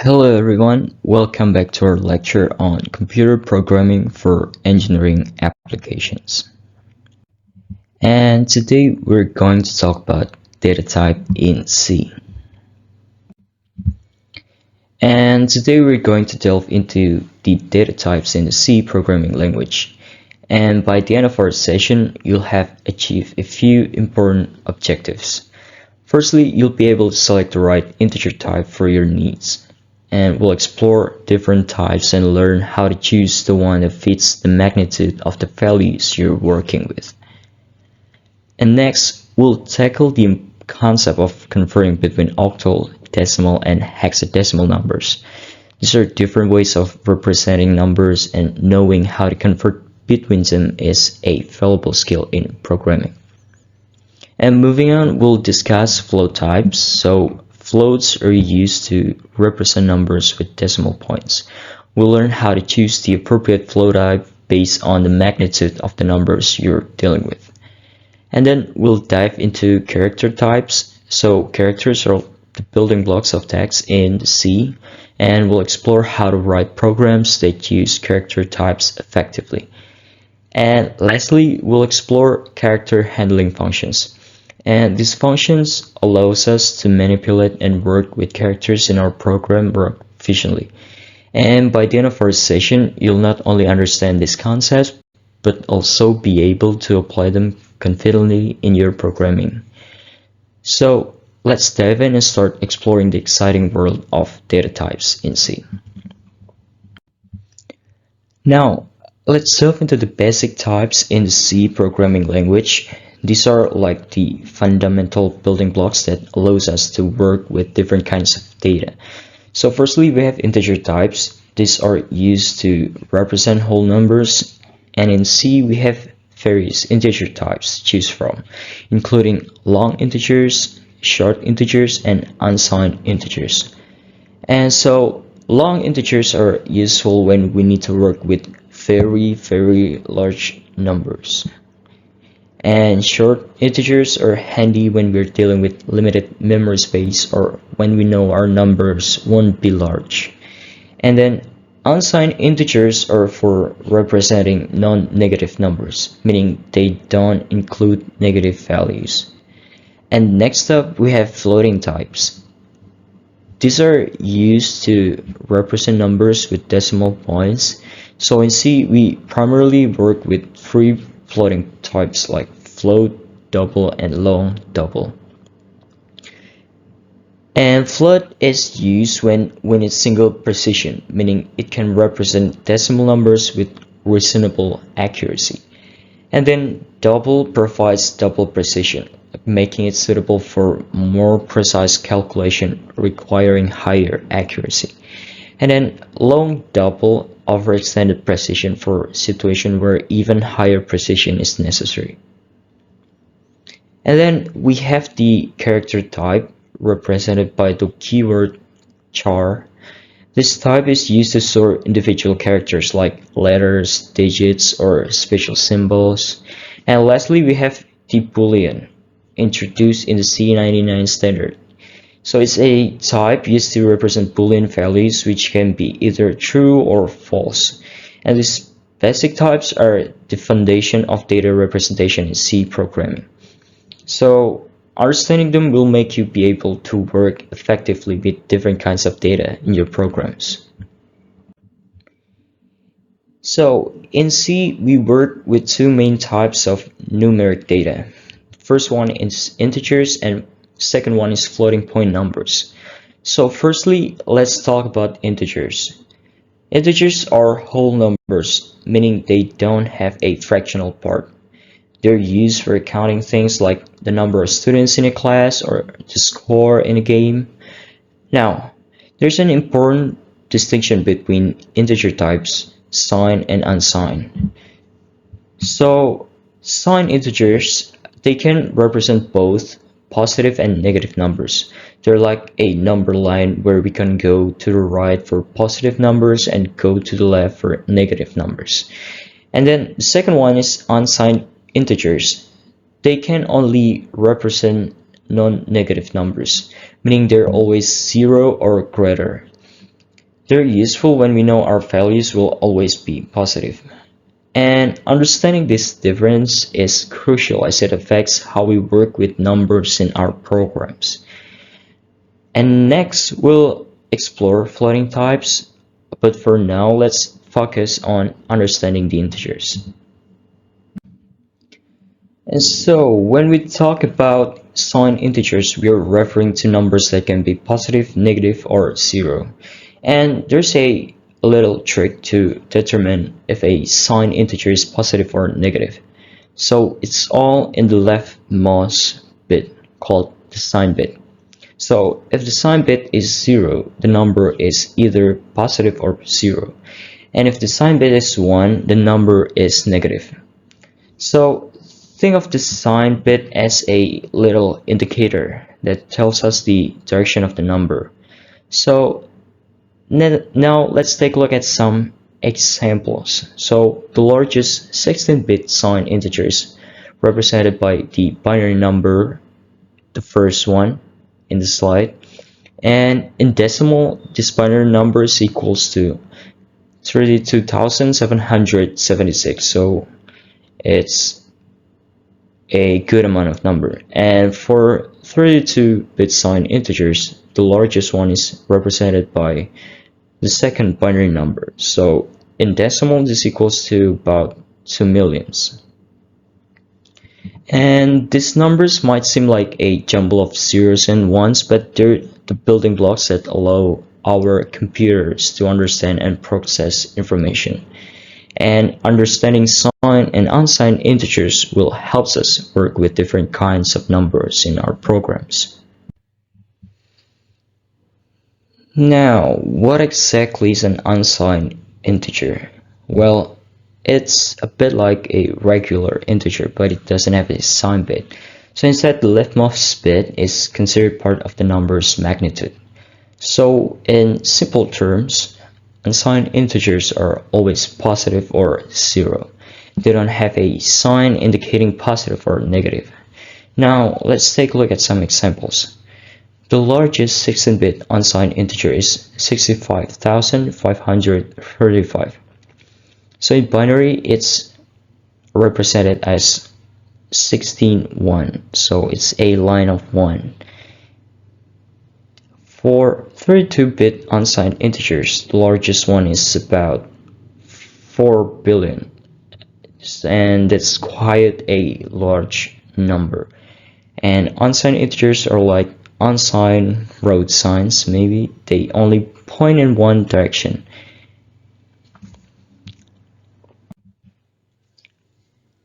Hello everyone, welcome back to our lecture on computer programming for engineering applications. And today we're going to talk about data type in C. And today we're going to delve into the data types in the C programming language. And by the end of our session, you'll have achieved a few important objectives. Firstly, you'll be able to select the right integer type for your needs. And we'll explore different types and learn how to choose the one that fits the magnitude of the values you're working with. And next, we'll tackle the concept of converting between octal, decimal, and hexadecimal numbers. These are different ways of representing numbers, and knowing how to convert between them is a valuable skill in programming. And moving on, we'll discuss float types. So floats are used to represent numbers with decimal points. We'll learn how to choose the appropriate float type based on the magnitude of the numbers you're dealing with. And then we'll dive into character types. So characters are the building blocks of text in C, and we'll explore how to write programs that use character types effectively. And lastly, we'll explore character handling functions. And these functions allows us to manipulate and work with characters in our program more efficiently. And by the end of our session, you'll not only understand these concepts, but also be able to apply them confidently in your programming. So let's dive in and start exploring the exciting world of data types in C. Now, let's delve into the basic types in the C programming language. These are like the fundamental building blocks that allows us to work with different kinds of data. So firstly, we have integer types. These are used to represent whole numbers. And in C, we have various integer types to choose from, including long integers, short integers, and unsigned integers. And so long integers are useful when we need to work with very large numbers. And short integers are handy when we're dealing with limited memory space or when we know our numbers won't be large. And then unsigned integers are for representing non-negative numbers, meaning they don't include negative values. And next up, we have floating types. These are used to represent numbers with decimal points. So in C, we primarily work with free floating types like float, double, and long double. And float is used when it's single precision, meaning it can represent decimal numbers with reasonable accuracy. And then double provides double precision, making it suitable for more precise calculation requiring higher accuracy. And then long double offers extended precision for situations where even higher precision is necessary. And then we have the character type represented by the keyword char. This type is used to store individual characters like letters, digits, or special symbols. And lastly, we have the Boolean, introduced in the C99 standard. So it's a type used to represent Boolean values which can be either true or false. And these basic types are the foundation of data representation in C programming. So understanding them will make you be able to work effectively with different kinds of data in your programs. So in C, we work with two main types of numeric data. First one is integers and second one is floating point numbers. So firstly, let's talk about integers. Integers are whole numbers, meaning they don't have a fractional part. They're used for counting things like the number of students in a class or the score in a game. Now, there's an important distinction between integer types, signed and unsigned. So, signed integers, they can represent both positive and negative numbers. They're like a number line where we can go to the right for positive numbers and go to the left for negative numbers. And then the second one is unsigned integers. They can only represent non-negative numbers, meaning they're always 0 or greater. They're useful when we know our values will always be positive. And understanding this difference is crucial as it affects how we work with numbers in our programs. And next, we'll explore floating types, but for now, let's focus on understanding the integers. And so, when we talk about signed integers, we are referring to numbers that can be positive, negative, or zero. And there's a little trick to determine if a signed integer is positive or negative. So it's all in the leftmost bit called the sign bit. So if the sign bit is 0, the number is either positive or 0. And if the sign bit is 1, the number is negative. So think of the sign bit as a little indicator that tells us the direction of the number. So now let's take a look at some examples. So the largest 16-bit signed integer is represented by the binary number, the first one in the slide. And in decimal, this binary number is equals to 32,776. So it's a good amount of number. And for 32-bit signed integers, the largest one is represented by the second binary number. So in decimal, this equals to about 2 millions. And these numbers might seem like a jumble of zeros and ones, but they're the building blocks that allow our computers to understand and process information. And understanding signed and unsigned integers will help us work with different kinds of numbers in our programs. Now, what exactly is an unsigned integer? Well, it's a bit like a regular integer, but it doesn't have a sign bit. So instead, the leftmost bit is considered part of the number's magnitude. So in simple terms, unsigned integers are always positive or 0. They don't have a sign indicating positive or negative. Now, let's take a look at some examples. The largest 16-bit unsigned integer is 65,535. So in binary, it's represented as 16-1, so it's a line of 1. For 32-bit unsigned integers, the largest one is about 4 billion, and that's quite a large number. And unsigned integers are like unsigned road signs, maybe. They only point in one direction.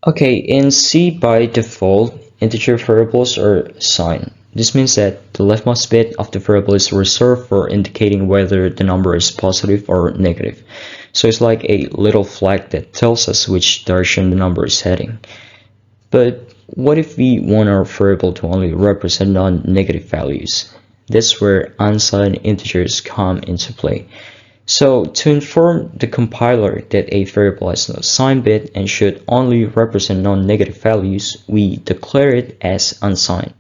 Okay, in C by default, integer variables are signed. This means that the leftmost bit of the variable is reserved for indicating whether the number is positive or negative. So it's like a little flag that tells us which direction the number is heading. But what if we want our variable to only represent non-negative values? That's where unsigned integers come into play. So to inform the compiler that a variable has no sign bit and should only represent non-negative values, we declare it as unsigned.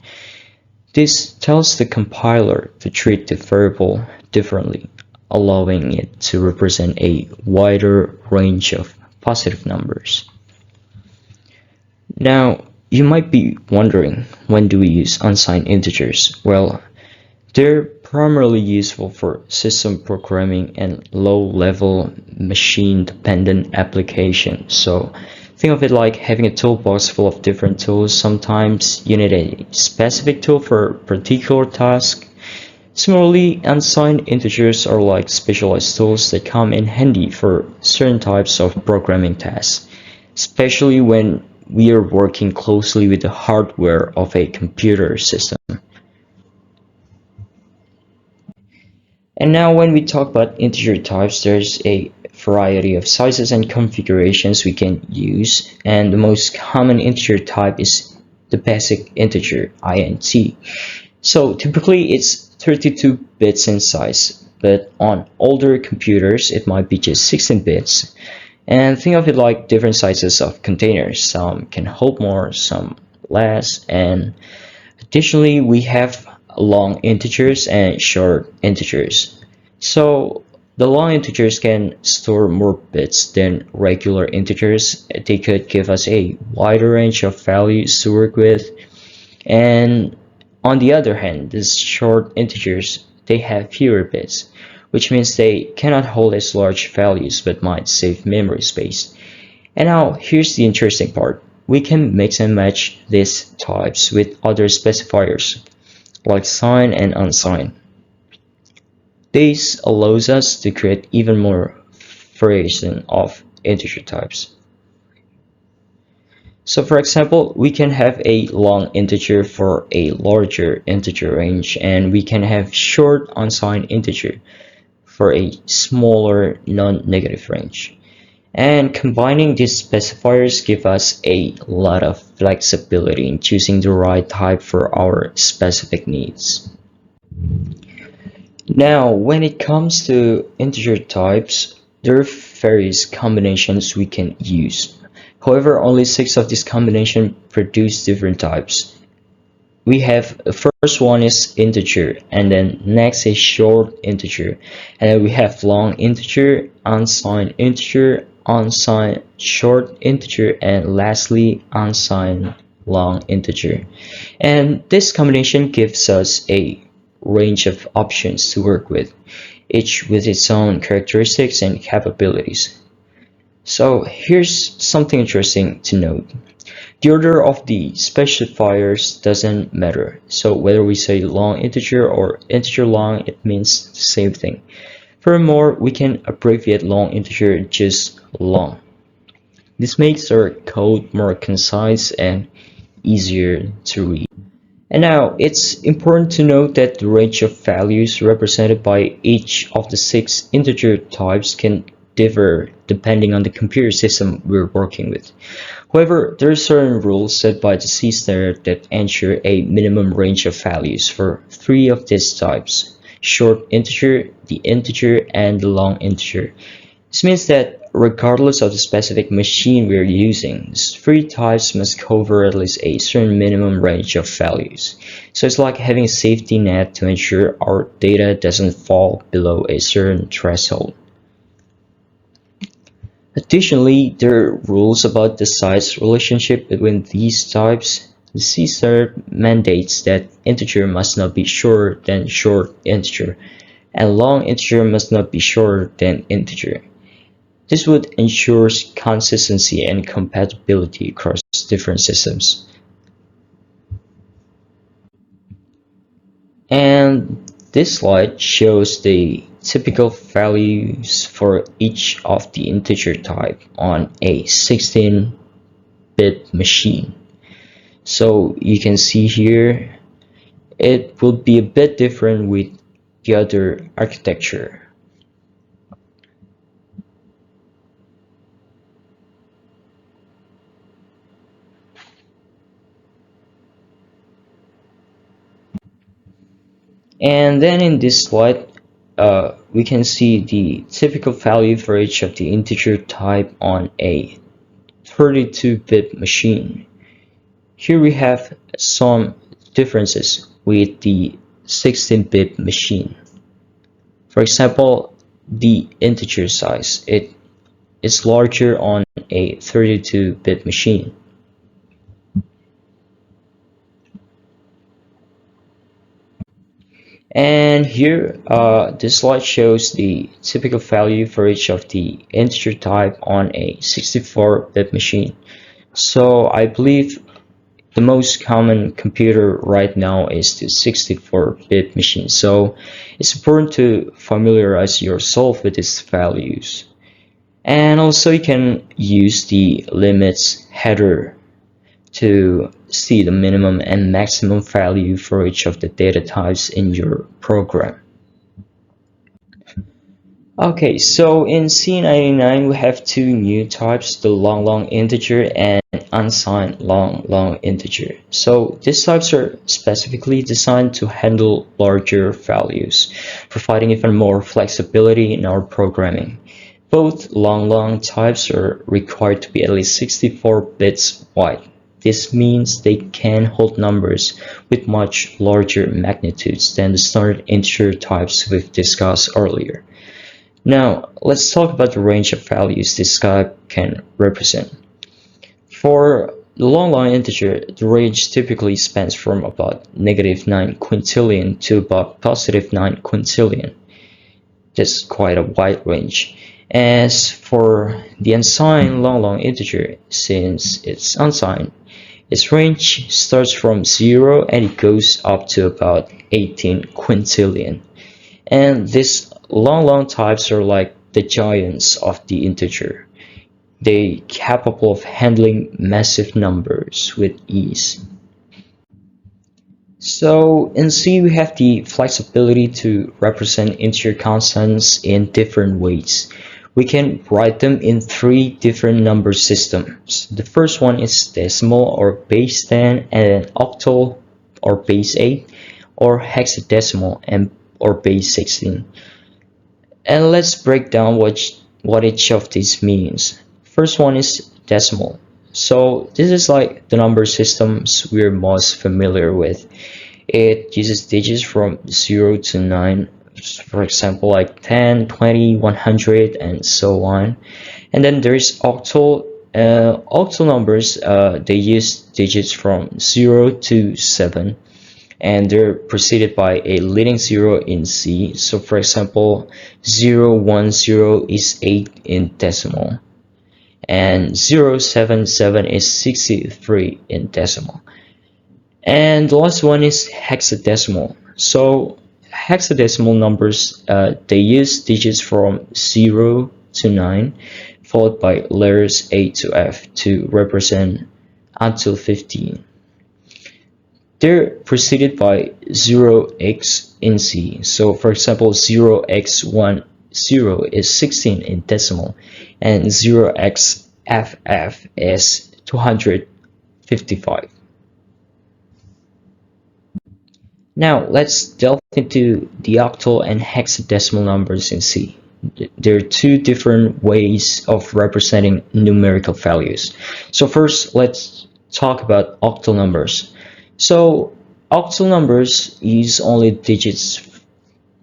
This tells the compiler to treat the variable differently, allowing it to represent a wider range of positive numbers. Now, you might be wondering, when do we use unsigned integers? Well, they're primarily useful for system programming and low-level machine-dependent applications. So think of it like having a toolbox full of different tools. Sometimes you need a specific tool for a particular task. Similarly, unsigned integers are like specialized tools that come in handy for certain types of programming tasks, especially when we are working closely with the hardware of a computer system. And now when we talk about integer types, there's a variety of sizes and configurations we can use, and the most common integer type is the basic integer, int. So typically it's 32 bits in size, but on older computers it might be just 16 bits. And think of it like different sizes of containers. Some can hold more, some less, and additionally we have long integers and short integers. So The long integers can store more bits than regular integers. They could give us a wider range of values to work with. And on the other hand, these short integers, they have fewer bits, which means they cannot hold as large values but might save memory space. And now here's the interesting part. We can mix and match these types with other specifiers like signed and unsigned. This allows us to create even more variation of integer types. So for example, we can have a long integer for a larger integer range, and we can have short unsigned integer for a smaller non-negative range. And combining these specifiers give us a lot of flexibility in choosing the right type for our specific needs. Now, when it comes to integer types, there are various combinations we can use. However, only 6 of these combinations produce different types. We have the first one is integer, and then next is short integer, and then we have long integer, unsigned integer, unsigned short integer, and lastly unsigned long integer. And this combination gives us a range of options to work with, each with its own characteristics and capabilities. So here's something interesting to note. The order of the specifiers doesn't matter. So whether we say long integer or integer long, it means the same thing. Furthermore, we can abbreviate long integer just long. This makes our code more concise and easier to read. And now it's important to note that the range of values represented by each of the 6 integer types can differ depending on the computer system we're working with. However, there are certain rules set by the C standard that ensure a minimum range of values for 3 of these types: short integer, the integer, and the long integer. This means that regardless of the specific machine we're using, these 3 types must cover at least a certain minimum range of values. So it's like having a safety net to ensure our data doesn't fall below a certain threshold. Additionally, there are rules about the size relationship between these types. The C standard mandates that integer must not be shorter than short integer, and long integer must not be shorter than integer. This would ensure consistency and compatibility across different systems. And this slide shows the typical values for each of the integer type on a 16-bit machine. So you can see here it would be a bit different with the other architecture. And then in this slide, we can see the typical value for each of the integer type on a 32-bit machine. Here we have some differences with the 16-bit machine. For example, the integer size, it is larger on a 32-bit machine. And here, this slide shows the typical value for each of the integer type on a 64-bit machine. So I believe the most common computer right now is the 64-bit machine. So it's important to familiarize yourself with these values. And also you can use the limits header to see the minimum and maximum value for each of the data types in your program. Okay, so in C99 we have 2 new types, the long integer and unsigned long integer. So these types are specifically designed to handle larger values, providing even more flexibility in our programming. Both long types are required to be at least 64 bits wide. This means they can hold numbers with much larger magnitudes than the standard integer types we've discussed earlier. Now, let's talk about the range of values this type can represent. For the long-line integer, the range typically spans from about -9 quintillion to about +9 quintillion. That's quite a wide range. As for the unsigned long integer, since it's unsigned, its range starts from 0 and it goes up to about 18 quintillion. And these long types are like the giants of the integer. They capable of handling massive numbers with ease. So in C we have the flexibility to represent integer constants in different ways. We can write them in three different number systems. The first one is decimal or base 10 and octal or base 8 or hexadecimal and or base 16. And let's break down what each of these means. First one is decimal. So this is like the number systems we're most familiar with. It uses digits from 0 to 9, for example like 10, 20, 100 and so on. And then there's octal. Octal numbers, they use digits from 0 to 7 and they're preceded by a leading 0 in C. So for example 010 is 8 in decimal and 077 is 63 in decimal. And the last one is hexadecimal. So hexadecimal numbers, they use digits from 0 to 9 followed by letters A to F to represent until 15. They're preceded by 0x in C. So for example 0x10 is 16 in decimal and 0xFF is 255. Now let's delve into the octal and hexadecimal numbers in C. There are two different ways of representing numerical values. So first let's talk about octal numbers. So octal numbers use only digits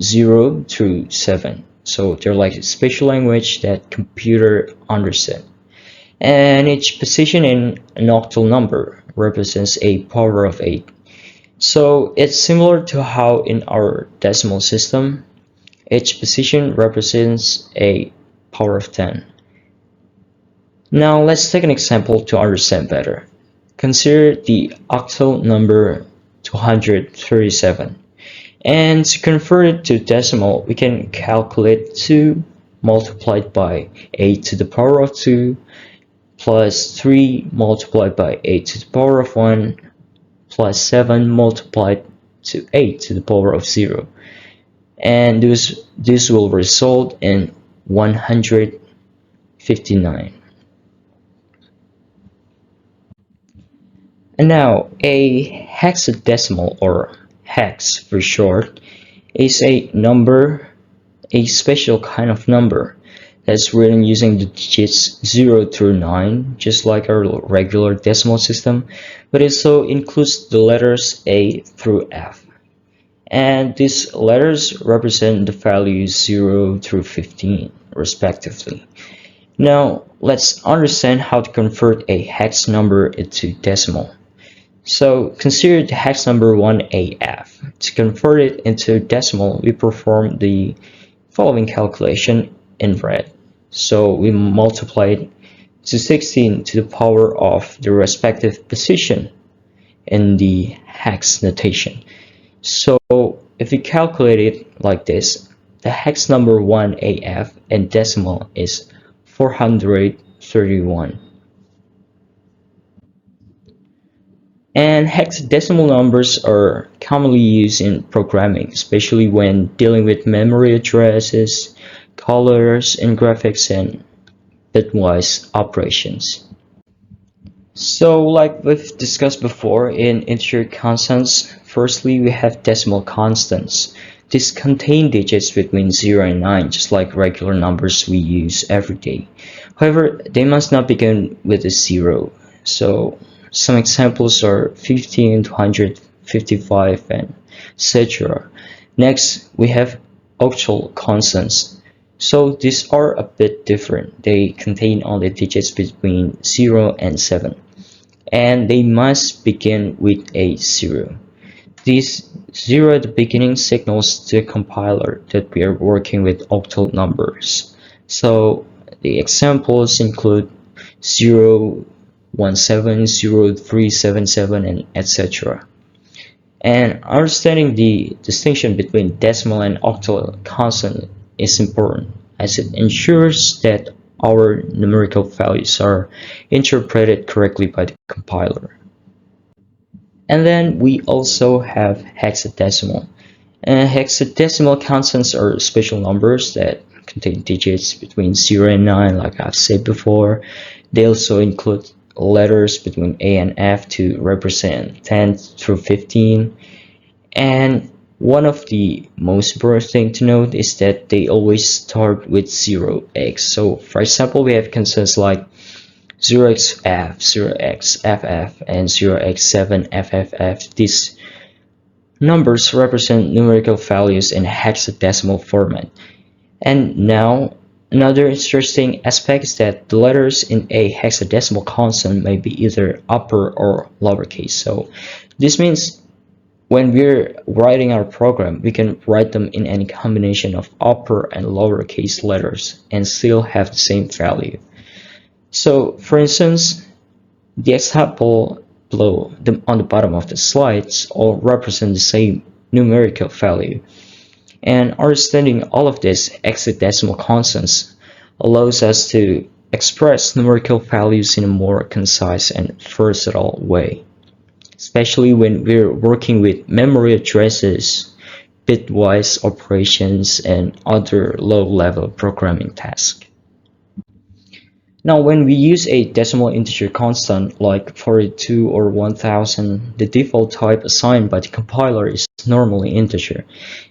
0 through 7. So they're like a special language that computer understand. And each position in an octal number represents a power of 8. So it's similar to how in our decimal system, each position represents a power of 10. Now let's take an example to understand better. Consider the octal number 237. And to convert it to decimal, we can calculate 2 multiplied by 8 to the power of 2 plus 3 multiplied by 8 to the power of 1 plus 7 multiplied to 8 to the power of 0. And this will result in 159. And now a hexadecimal, or hex for short, is a number, a special kind of number that's written using the digits 0 through 9, just like our regular decimal system, but it also includes the letters A through F. And these letters represent the values 0 through 15, respectively. Now, let's understand how to convert a hex number into decimal. So consider the hex number 1AF. To convert it into decimal, we perform the following calculation in red. So we multiply it to 16 to the power of the respective position in the hex notation. So if we calculate it like this, the hex number 1AF in decimal is 431. And hexadecimal numbers are commonly used in programming, especially when dealing with memory addresses, colors, and graphics and bitwise operations. So like we've discussed before in integer constants, firstly we have decimal constants. These contain digits between 0 and 9, just like regular numbers we use every day. However, they must not begin with a 0. So some examples are 15, 255, and etc. Next, we have octal constants. So these are a bit different. They contain only digits between 0 and 7, and they must begin with a 0. This 0 at the beginning signals to the compiler that we are working with octal numbers. So the examples include 017, 0377, and etc. And understanding the distinction between decimal and octal constant is important, as it ensures that our numerical values are interpreted correctly by the compiler. And then we also have hexadecimal. And hexadecimal constants are special numbers that contain digits between 0 and 9, like I've said before. They also include letters between A and F to represent 10 through 15. And one of the most important thing to note is that they always start with 0x. So for example, we have constants like 0xf, 0xff, and 0x7fff. These numbers represent numerical values in hexadecimal format. And now, another interesting aspect is that the letters in a hexadecimal constant may be either upper or lowercase. So this means when we're writing our program, we can write them in any combination of upper and lowercase letters and still have the same value. So, for instance, the example below on the bottom of the slides all represent the same numerical value. And understanding all of these hexadecimal constants allows us to express numerical values in a more concise and versatile way, especially when we're working with memory addresses, bitwise operations, and other low-level programming tasks. Now, when we use a decimal integer constant like 42 or 1000, the default type assigned by the compiler is normally integer,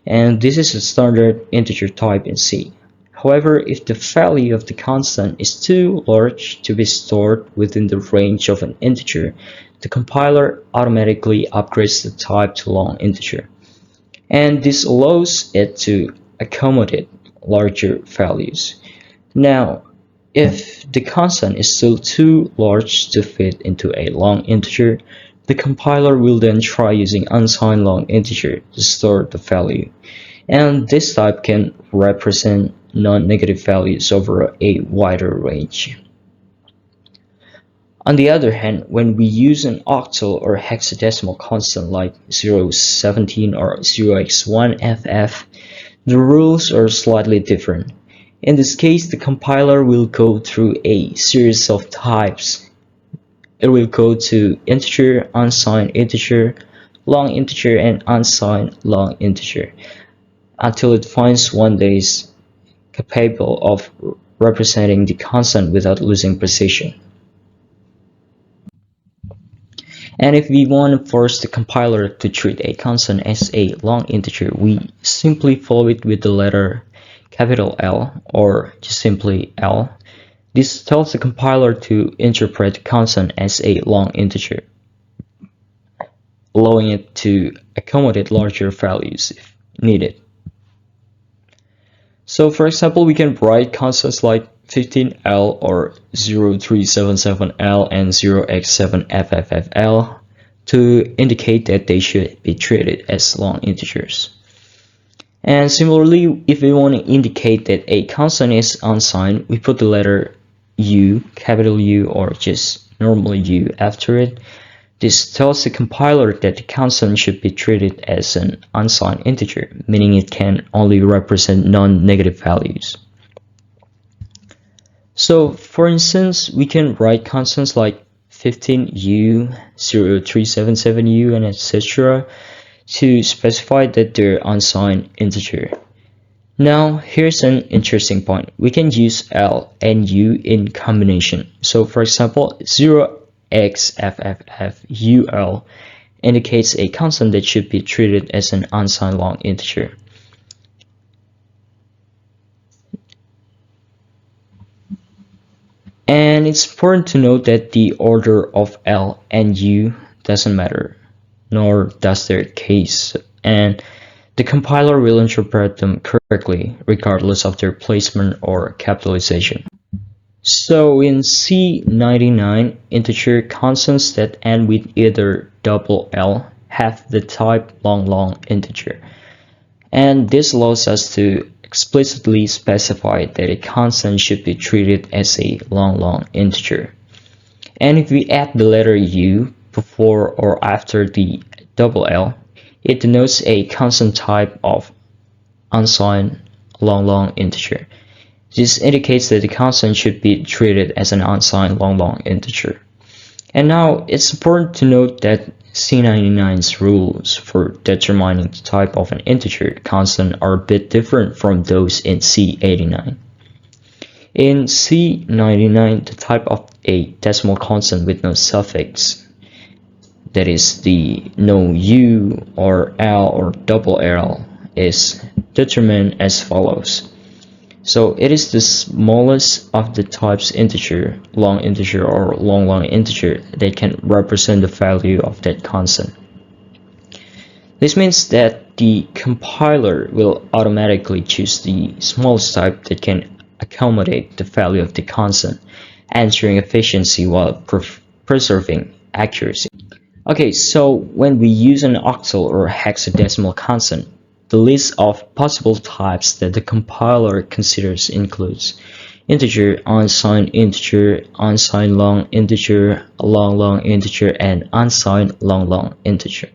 and this is a standard integer type in C. However, if the value of the constant is too large to be stored within the range of an integer, the compiler automatically upgrades the type to long integer, and this allows it to accommodate larger values. Now, if the constant is still too large to fit into a long integer, the compiler will then try using unsigned long integer to store the value, and this type can represent non-negative values over a wider range. On the other hand, when we use an octal or hexadecimal constant like 017 or 0x1ff, the rules are slightly different. In this case, the compiler will go through a series of types. It will go to integer, unsigned integer, long integer, and unsigned long integer until it finds one that is capable of representing the constant without losing precision. And if we want to force the compiler to treat a constant as a long integer, we simply follow it with the letter capital L, or just simply L. This tells the compiler to interpret the constant as a long integer, allowing it to accommodate larger values if needed. So for example, we can write constants like 15L or 0377L and 0x7fffl to indicate that they should be treated as long integers. And similarly, if we want to indicate that a constant is unsigned, we put the letter U, capital U, or just normally U after it. This tells the compiler that the constant should be treated as an unsigned integer, meaning it can only represent non-negative values. So, for instance, we can write constants like 15U, 0377U, and etc. to specify that they're unsigned integer. Now, here's an interesting point. We can use L and U in combination. So, for example, 0xFFFUL indicates a constant that should be treated as an unsigned long integer. And it's important to note that the order of L and U doesn't matter, nor does their case. And the compiler will interpret them correctly regardless of their placement or capitalization. So in C99, integer constants that end with either double L have the type long integer. And this allows us to explicitly specify that a constant should be treated as a long integer. And if we add the letter U before or after the double L, it denotes a constant type of unsigned long integer. This indicates that the constant should be treated as an unsigned long integer. And now it's important to note that C99's rules for determining the type of an integer constant are a bit different from those in C89. In C99, the type of a decimal constant with no suffix, that is the no U or L or double L, is determined as follows. So it is the smallest of the types integer, long integer or long integer that can represent the value of that constant. This means that the compiler will automatically choose the smallest type that can accommodate the value of the constant, ensuring efficiency while preserving accuracy. Okay, so when we use an octal or hexadecimal constant, the list of possible types that the compiler considers includes integer, unsigned long integer, and unsigned long integer.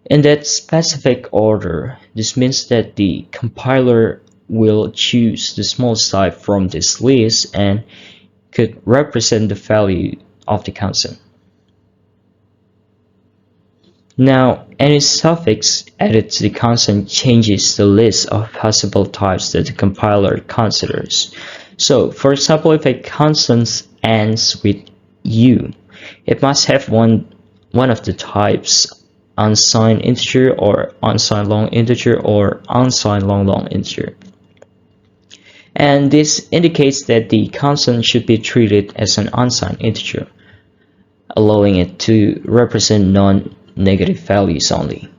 In that specific order, this means that the compiler will choose the smallest type from this list and could represent the value of the constant. Now, any suffix added to the constant changes the list of possible types that the compiler considers. So, for example, if a constant ends with U, it must have one of the types unsigned integer or unsigned long integer or unsigned long integer. And this indicates that the constant should be treated as an unsigned integer, allowing it to represent non-negative values only.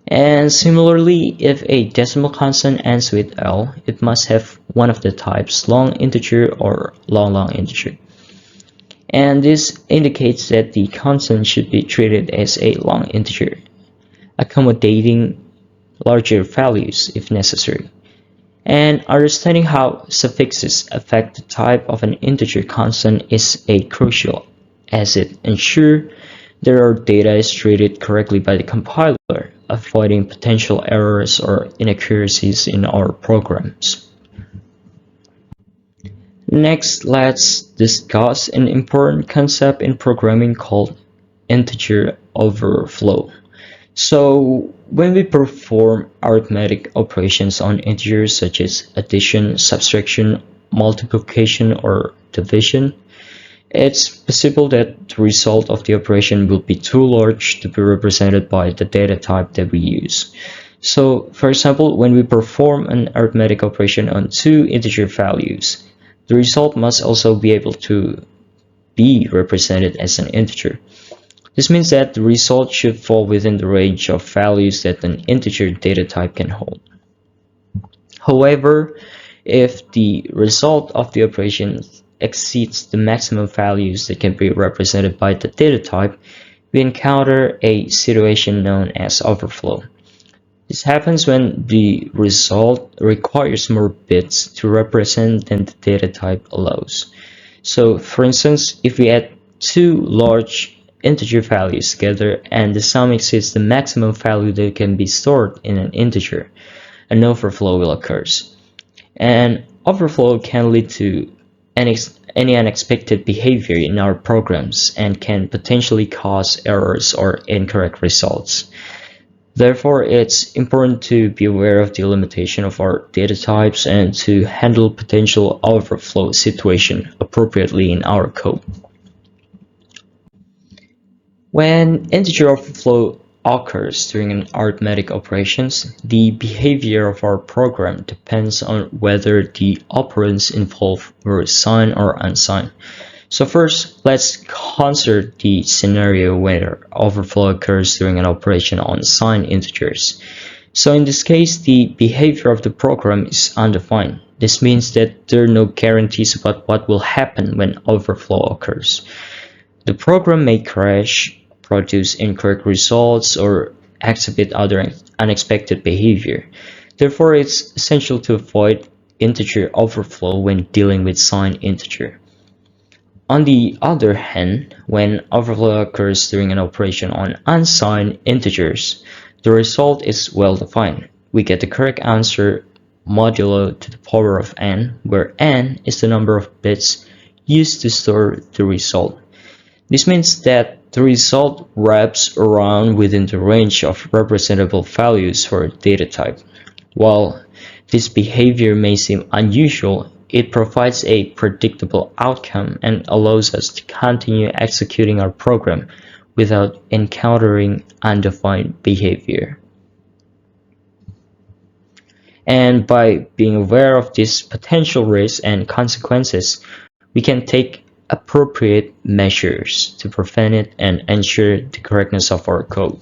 And similarly, if a decimal constant ends with L, it must have one of the types long integer or long integer. And this indicates that the constant should be treated as a long integer, accommodating larger values if necessary. And understanding how suffixes affect the type of an integer constant is crucial, as it ensures that our data is treated correctly by the compiler, avoiding potential errors or inaccuracies in our programs. Next, let's discuss an important concept in programming called integer overflow. So, when we perform arithmetic operations on integers such as addition, subtraction, multiplication, or division, it's possible that the result of the operation will be too large to be represented by the data type that we use. So, for example, when we perform an arithmetic operation on two integer values, the result must also be able to be represented as an integer. This means that the result should fall within the range of values that an integer data type can hold. However, if the result of the operation exceeds the maximum values that can be represented by the data type, we encounter a situation known as overflow. This happens when the result requires more bits to represent than the data type allows. So, for instance, if we add two large integer values together and the sum exceeds the maximum value that can be stored in an integer, an overflow will occur. And overflow can lead to any unexpected behavior in our programs and can potentially cause errors or incorrect results. Therefore, it's important to be aware of the limitation of our data types and to handle potential overflow situation appropriately in our code. When integer overflow occurs during an arithmetic operations, the behavior of our program depends on whether the operands involved were signed or unsigned. So first, let's consider the scenario where overflow occurs during an operation on signed integers. So in this case, the behavior of the program is undefined. This means that there are no guarantees about what will happen when overflow occurs. The program may crash, produce incorrect results, or exhibit other unexpected behavior. Therefore, it's essential to avoid integer overflow when dealing with signed integer. On the other hand, when overflow occurs during an operation on unsigned integers, the result is well defined. We get the correct answer modulo to the power of n, where n is the number of bits used to store the result. This means that the result wraps around within the range of representable values for a data type. While this behavior may seem unusual, it provides a predictable outcome and allows us to continue executing our program without encountering undefined behavior. And by being aware of these potential risks and consequences, we can take appropriate measures to prevent it and ensure the correctness of our code.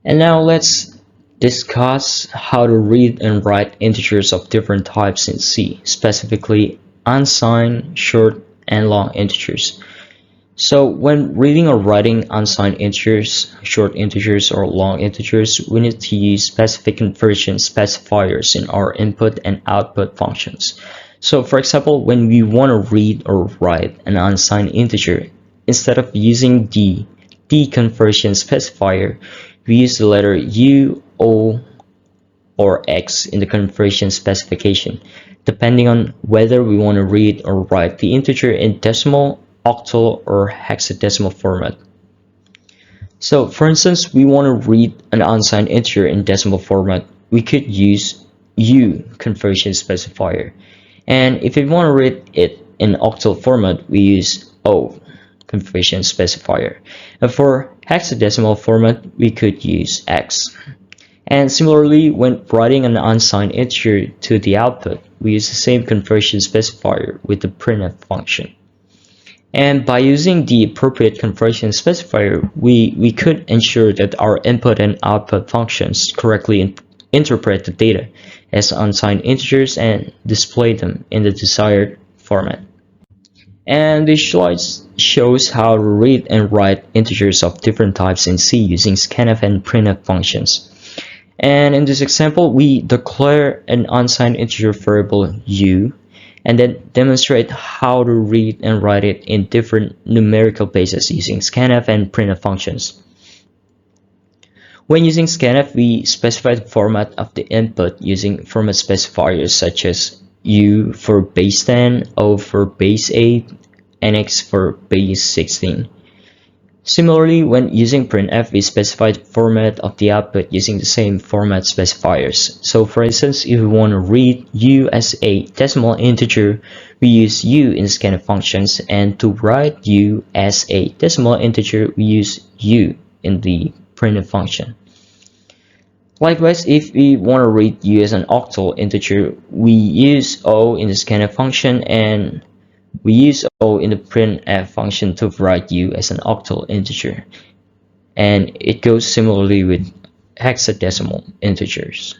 And now let's discuss how to read and write integers of different types in C, specifically unsigned, short, and long integers. So when reading or writing unsigned integers, short integers, or long integers, we need to use specific conversion specifiers in our input and output functions. So for example, when we want to read or write an unsigned integer, instead of using the deconversion specifier, we use the letter U, O, or X in the conversion specification, depending on whether we want to read or write the integer in decimal, octal, or hexadecimal format. So for instance, we want to read an unsigned integer in decimal format, we could use U conversion specifier. And if we want to read it in octal format, we use O conversion specifier. And for hexadecimal format, we could use X. And similarly, when writing an unsigned integer to the output, we use the same conversion specifier with the printf function. And by using the appropriate conversion specifier, we could ensure that our input and output functions correctly interpret the data as unsigned integers and display them in the desired format. And this slide shows how to read and write integers of different types in C using scanf and printf functions. And in this example, we declare an unsigned integer variable u and then demonstrate how to read and write it in different numerical bases using scanf and printf functions. When using scanf, we specify the format of the input using format specifiers such as U for base 10, O for base 8, and X for base 16. Similarly, when using printf, we specify the format of the output using the same format specifiers. So for instance, if we want to read U as a decimal integer, we use U in scanf functions, and to write U as a decimal integer, we use U in the printf function. Likewise, if we want to read U as an octal integer, we use O in the scanf function, and we use O in the printf function to write U as an octal integer. And it goes similarly with hexadecimal integers.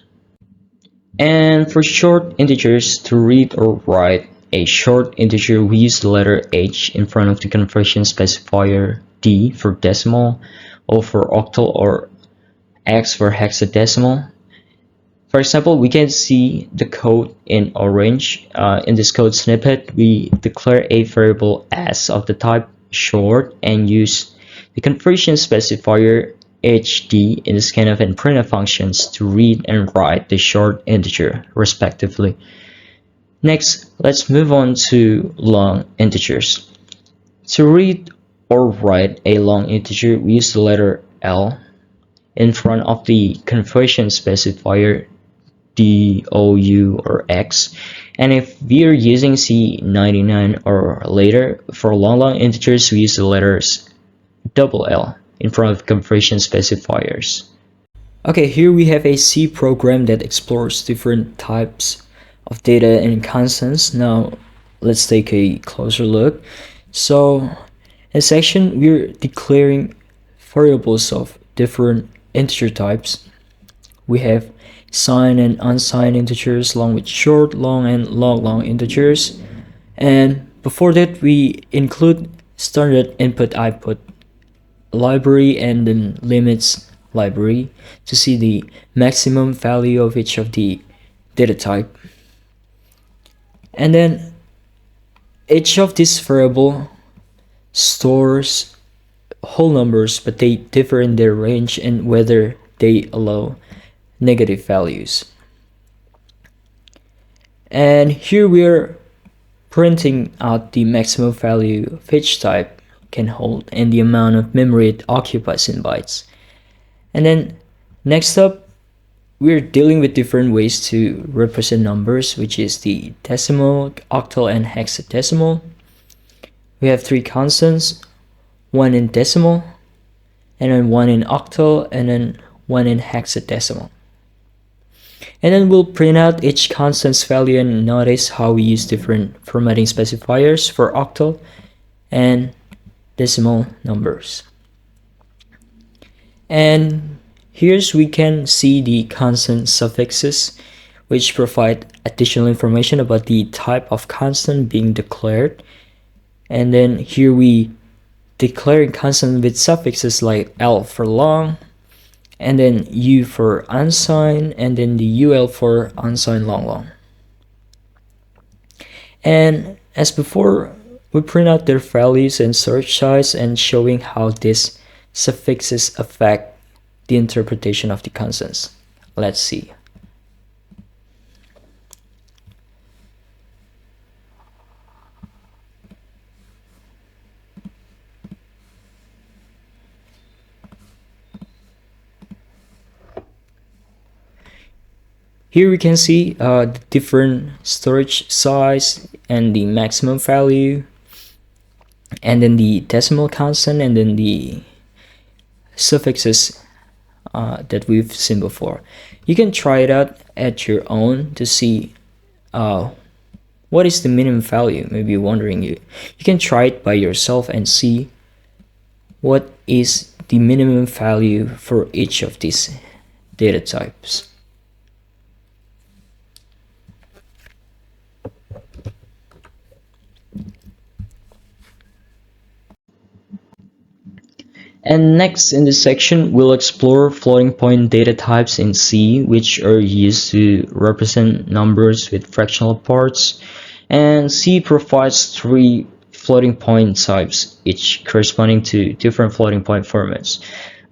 And for short integers, to read or write a short integer, we use the letter H in front of the conversion specifier, D for decimal, O for octal, or X for hexadecimal. For example, we can see the code in orange. In this code snippet, we declare a variable s of the type short and use the conversion specifier hd in the scanf and printf functions to read and write the short integer, respectively. Next, let's move on to long integers. To read or write a long integer, we use the letter L in front of the conversion specifier D, O, U, or X. And if we are using C99 or later, for long integers, we use the letters double L in front of conversion specifiers. Okay, here we have a C program that explores different types of data and constants. Now, let's take a closer look. So, in this section, we're declaring variables of different integer types. we have signed and unsigned integers along with short, long, and long integers. And before that, we include standard input output library and then limits library to see the maximum value of each of the data type. And then each of these variable stores whole numbers, but they differ in their range and whether they allow negative values. And here we're printing out the maximum value of each type can hold and the amount of memory it occupies in bytes. And then next up, we're dealing with different ways to represent numbers, which is the decimal, octal, and hexadecimal. We have three constants, one in decimal, and then one in octal, and then one in hexadecimal. And then we'll print out each constant's value and notice how we use different formatting specifiers for octal and decimal numbers. And here's we can see the constant suffixes, which provide additional information about the type of constant being declared. And then here we declaring constant with suffixes like L for long, and then U for unsigned, and then the UL for unsigned long. And as before, we print out their values and storage size and showing how these suffixes affect the interpretation of the constants. Let's see. Here we can see the different storage size and the maximum value, and then the decimal constant, and then the suffixes that we've seen before. You can try it out at your own to see what is the minimum value. Maybe you're wondering, you can try it by yourself and see what is the minimum value for each of these data types. And next in this section, we'll explore floating point data types in C, which are used to represent numbers with fractional parts. And C provides three floating point types, each corresponding to different floating point formats.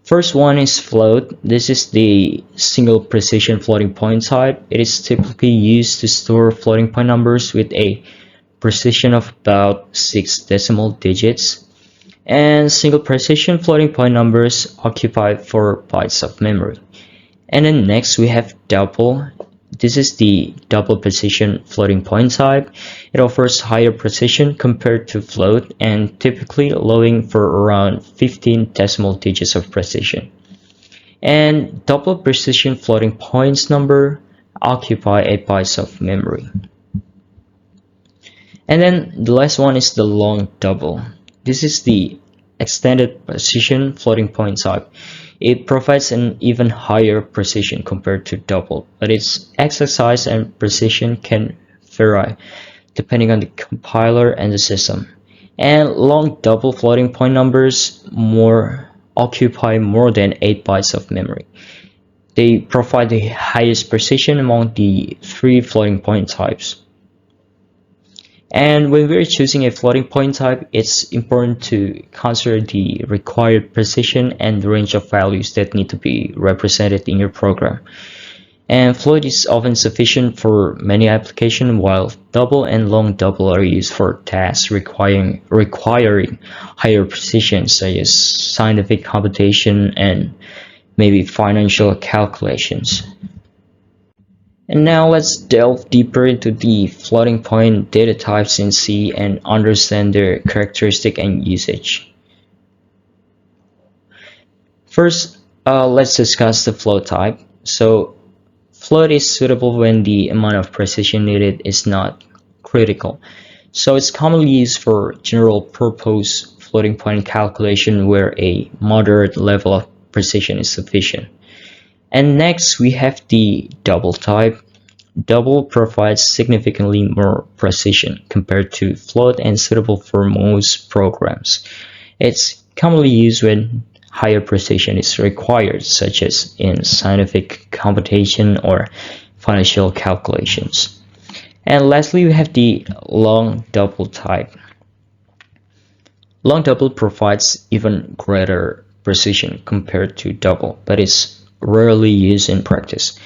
First one is float. This is the single precision floating point type. It is typically used to store floating point numbers with a precision of about 6 decimal digits. And single precision floating point numbers occupy 4 bytes of memory. And then next we have double. This is the double precision floating point type. It offers higher precision compared to float and typically allowing for around 15 decimal digits of precision. And double precision floating points number occupy 8 bytes of memory. And then the last one is the long double. This is the extended precision floating point type. It provides an even higher precision compared to double, but its exact size and precision can vary depending on the compiler and the system. And long double floating point numbers occupy more than 8 bytes of memory. They provide the highest precision among the 3 floating point types. And when we're choosing a floating point type, it's important to consider the required precision and the range of values that need to be represented in your program. And float is often sufficient for many applications, while double and long double are used for tasks requiring higher precision, such as scientific computation and maybe financial calculations. And now let's delve deeper into the floating point data types in C and understand their characteristic and usage. First, let's discuss the float type. So, float is suitable when the amount of precision needed is not critical. So it's commonly used for general purpose floating point calculation where a moderate level of precision is sufficient. And next we have the double type. Double provides significantly more precision compared to float and suitable for most programs. It's commonly used when higher precision is required, such as in scientific computation or financial calculations. And lastly, we have the long double type. Long double provides even greater precision compared to double, but is rarely used in practice.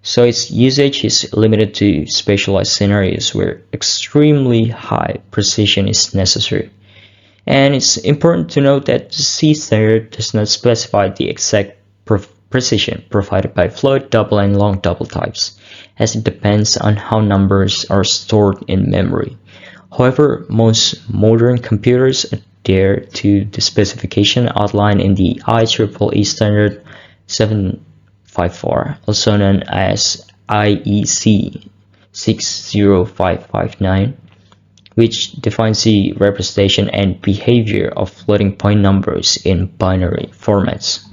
So its usage is limited to specialized scenarios where extremely high precision is necessary. And it's important to note that the C standard does not specify the exact precision provided by float double and long double types, as it depends on how numbers are stored in memory. However, most modern computers adhere to the specification outlined in the IEEE standard 754, also known as IEC 60559, which defines the representation and behavior of floating point numbers in binary formats.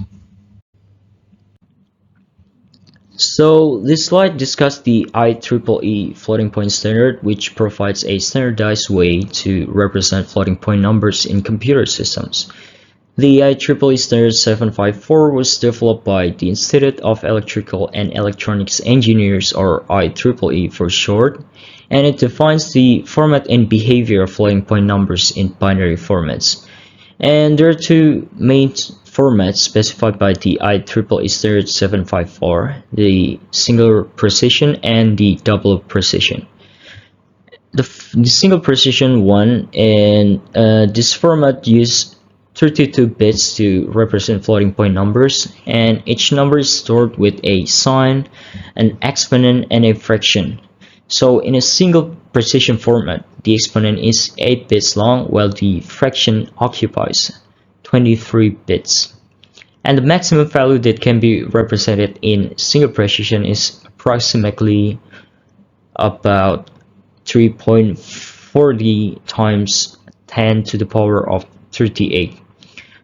So this slide discusses the IEEE floating point standard, which provides a standardized way to represent floating point numbers in computer systems. The IEEE standard 754 was developed by the Institute of Electrical and Electronics Engineers, or IEEE for short, and it defines the format and behavior of floating point numbers in binary formats. And there are two main formats specified by the IEEE standard 754, the single precision and the double precision. The single precision one, and this format uses 32 bits to represent floating point numbers, and each number is stored with a sign, an exponent, and a fraction. So in a single precision format, the exponent is 8 bits long while the fraction occupies 23 bits. And the maximum value that can be represented in single precision is approximately about 3.40 times 10 to the power of 38,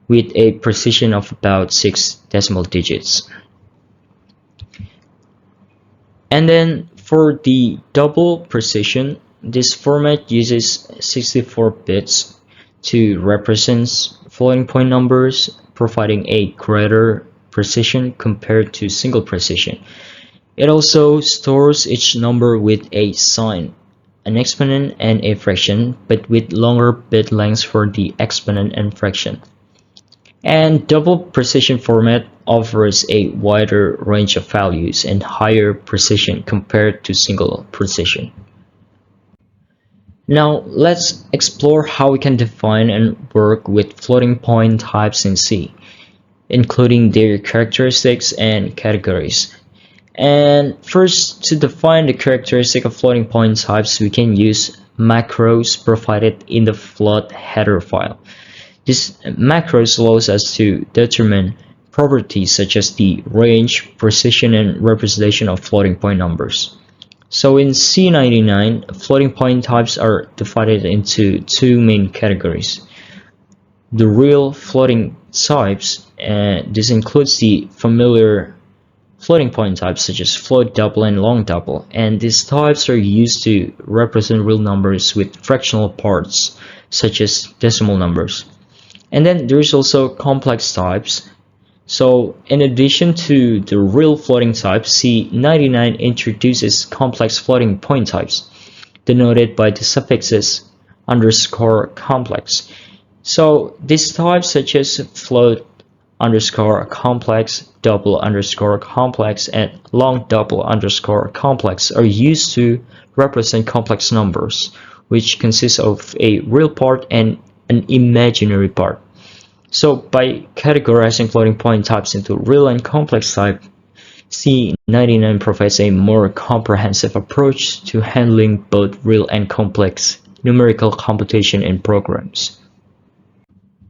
with a precision of about 6 decimal digits. And then for the double precision, this format uses 64 bits to represent floating point numbers, providing a greater precision compared to single precision. It also stores each number with a sign, an exponent, and a fraction, but with longer bit lengths for the exponent and fraction. And double precision format offers a wider range of values and higher precision compared to single precision. Now let's explore how we can define and work with floating point types in C, including their characteristics and categories. And first, to define the characteristic of floating point types, we can use macros provided in the float header file. This macros allows us to determine properties such as the range, precision, and representation of floating point numbers. So in C99, floating point types are divided into two main categories. The real floating types, this includes the familiar floating point types such as float double and long double, and these types are used to represent real numbers with fractional parts such as decimal numbers. And then there's also complex types. So in addition to the real floating types, C99 introduces complex floating point types, denoted by the suffixes underscore complex. So these types such as float underscore complex, double underscore complex, and long double underscore complex are used to represent complex numbers, which consist of a real part and an imaginary part. So by categorizing floating point types into real and complex type, C99 provides a more comprehensive approach to handling both real and complex numerical computation in programs.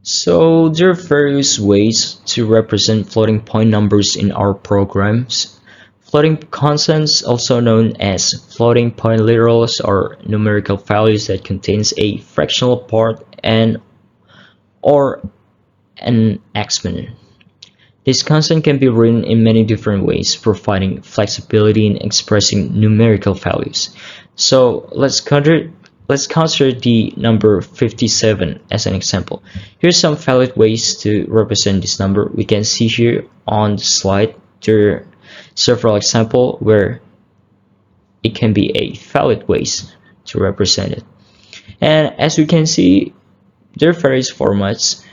So there are various ways to represent floating point numbers in our programs. Floating constants, also known as floating point literals, are numerical values that contains a fractional part and or an exponent. This constant can be written in many different ways, providing flexibility in expressing numerical values. So let's consider the number 57 as an example. Here's some valid ways to represent this number. We can see here on the slide there are several examples where it can be a valid ways to represent it. And as we can see, there are various formats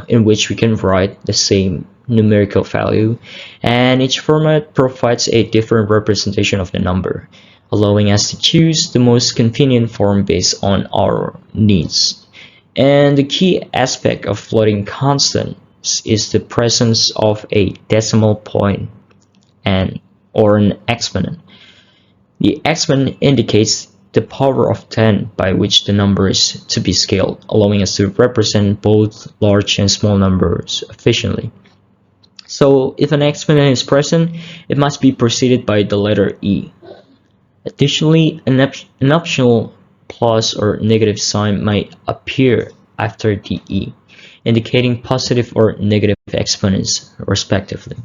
in which we can write the same numerical value, and each format provides a different representation of the number, allowing us to choose the most convenient form based on our needs. And the key aspect of floating constants is the presence of a decimal point and or an exponent. The exponent indicates the power of 10 by which the number is to be scaled, allowing us to represent both large and small numbers efficiently. So if an exponent is present, it must be preceded by the letter E. Additionally, an optional plus or negative sign might appear after the E, indicating positive or negative exponents respectively.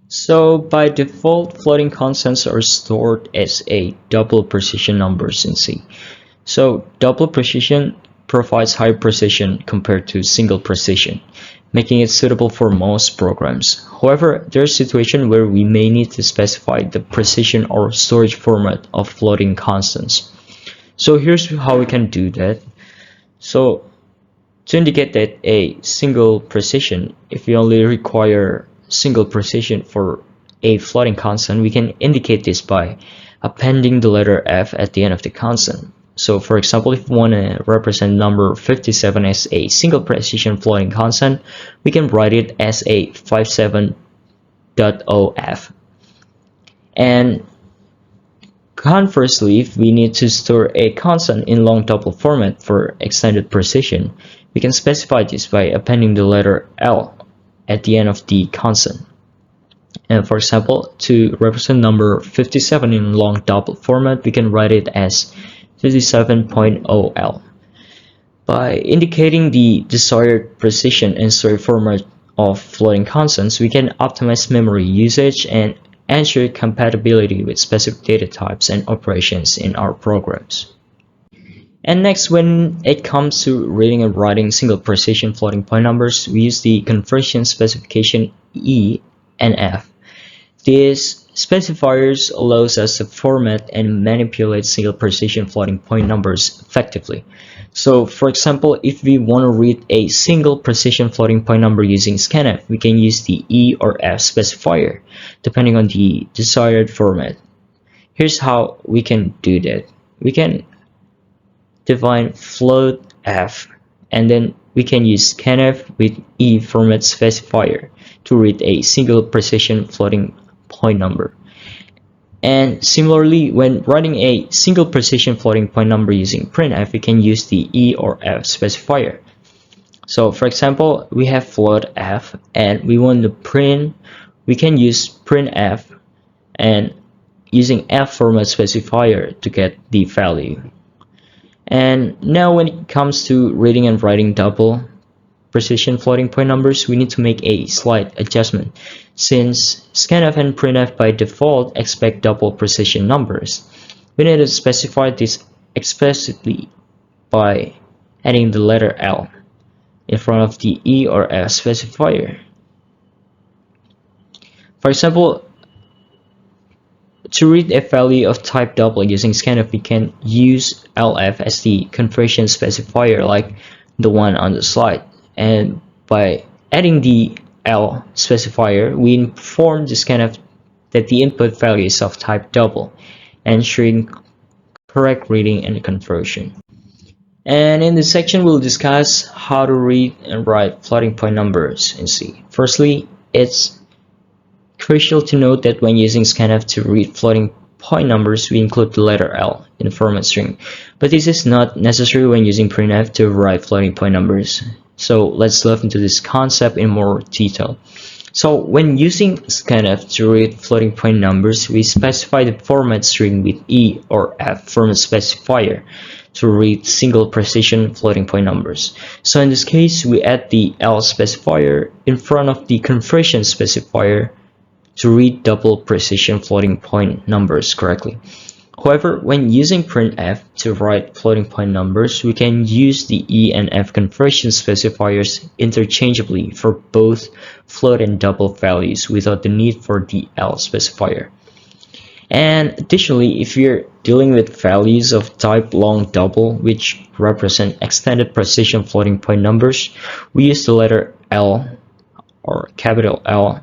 So by default, floating constants are stored as a double precision numbers in C. So double precision provides high precision compared to single precision, making it suitable for most programs. However, there are situations where we may need to specify the precision or storage format of floating constants. So here's how we can do that. So to indicate that a single precision, if we only require single precision for a floating constant, we can indicate this by appending the letter F at the end of the constant. So for example, if we want to represent number 57 as a single precision floating constant, we can write it as a 57.0f. And conversely, if we need to store a constant in long tuple format for extended precision, we can specify this by appending the letter L at the end of the constant. And for example, to represent number 57 in long tuple format, we can write it as 57.0L. By indicating the desired precision and storage format of floating constants, we can optimize memory usage and ensure compatibility with specific data types and operations in our programs. And next, when it comes to reading and writing single precision floating point numbers, we use the conversion specification E and F. These specifiers allows us to format and manipulate single precision floating point numbers effectively. So for example, if we want to read a single precision floating point number using scanf, we can use the E or F specifier depending on the desired format. Here's how we can do that. We can define float F, and then we can use scanf with E format specifier to read a single precision floating point number. And similarly, when writing a single precision floating point number using printf, we can use the E or F specifier. So for example, we have float F and we want to print, we can use printf and using F format specifier to get the value. And now when it comes to reading and writing double precision floating point numbers, we need to make a slight adjustment. Since scanf and printf by default expect double precision numbers, we need to specify this explicitly by adding the letter L in front of the E or F specifier. For example, to read a value of type double using scanf, we can use LF as the conversion specifier like the one on the slide. And by adding the L specifier, we inform the scanf that the input value is of type double, ensuring correct reading and conversion. And in this section, we'll discuss how to read and write floating point numbers in C. Firstly, it's crucial to note that when using scanf to read floating point numbers, we include the letter L in the format string, but this is not necessary when using printf to write floating point numbers. So let's delve into this concept in more detail. So when using scanf to read floating point numbers, we specify the format string with E or F format specifier to read single precision floating point numbers. So in this case, we add the L specifier in front of the conversion specifier to read double precision floating point numbers correctly. However, when using printf to write floating point numbers, we can use the E and F conversion specifiers interchangeably for both float and double values without the need for the L specifier. And additionally, if you're dealing with values of type long double, which represent extended precision floating point numbers, we use the letter L or capital L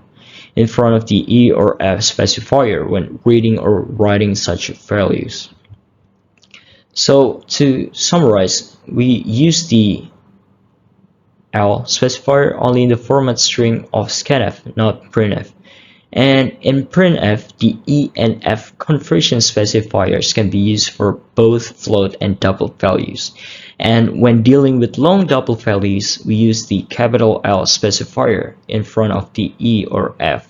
in front of the E or F specifier when reading or writing such values. So to summarize, we use the L specifier only in the format string of scanf, not printf. And in printf, the E and F conversion specifiers can be used for both float and double values. And when dealing with long double values, we use the capital L specifier in front of the E or F.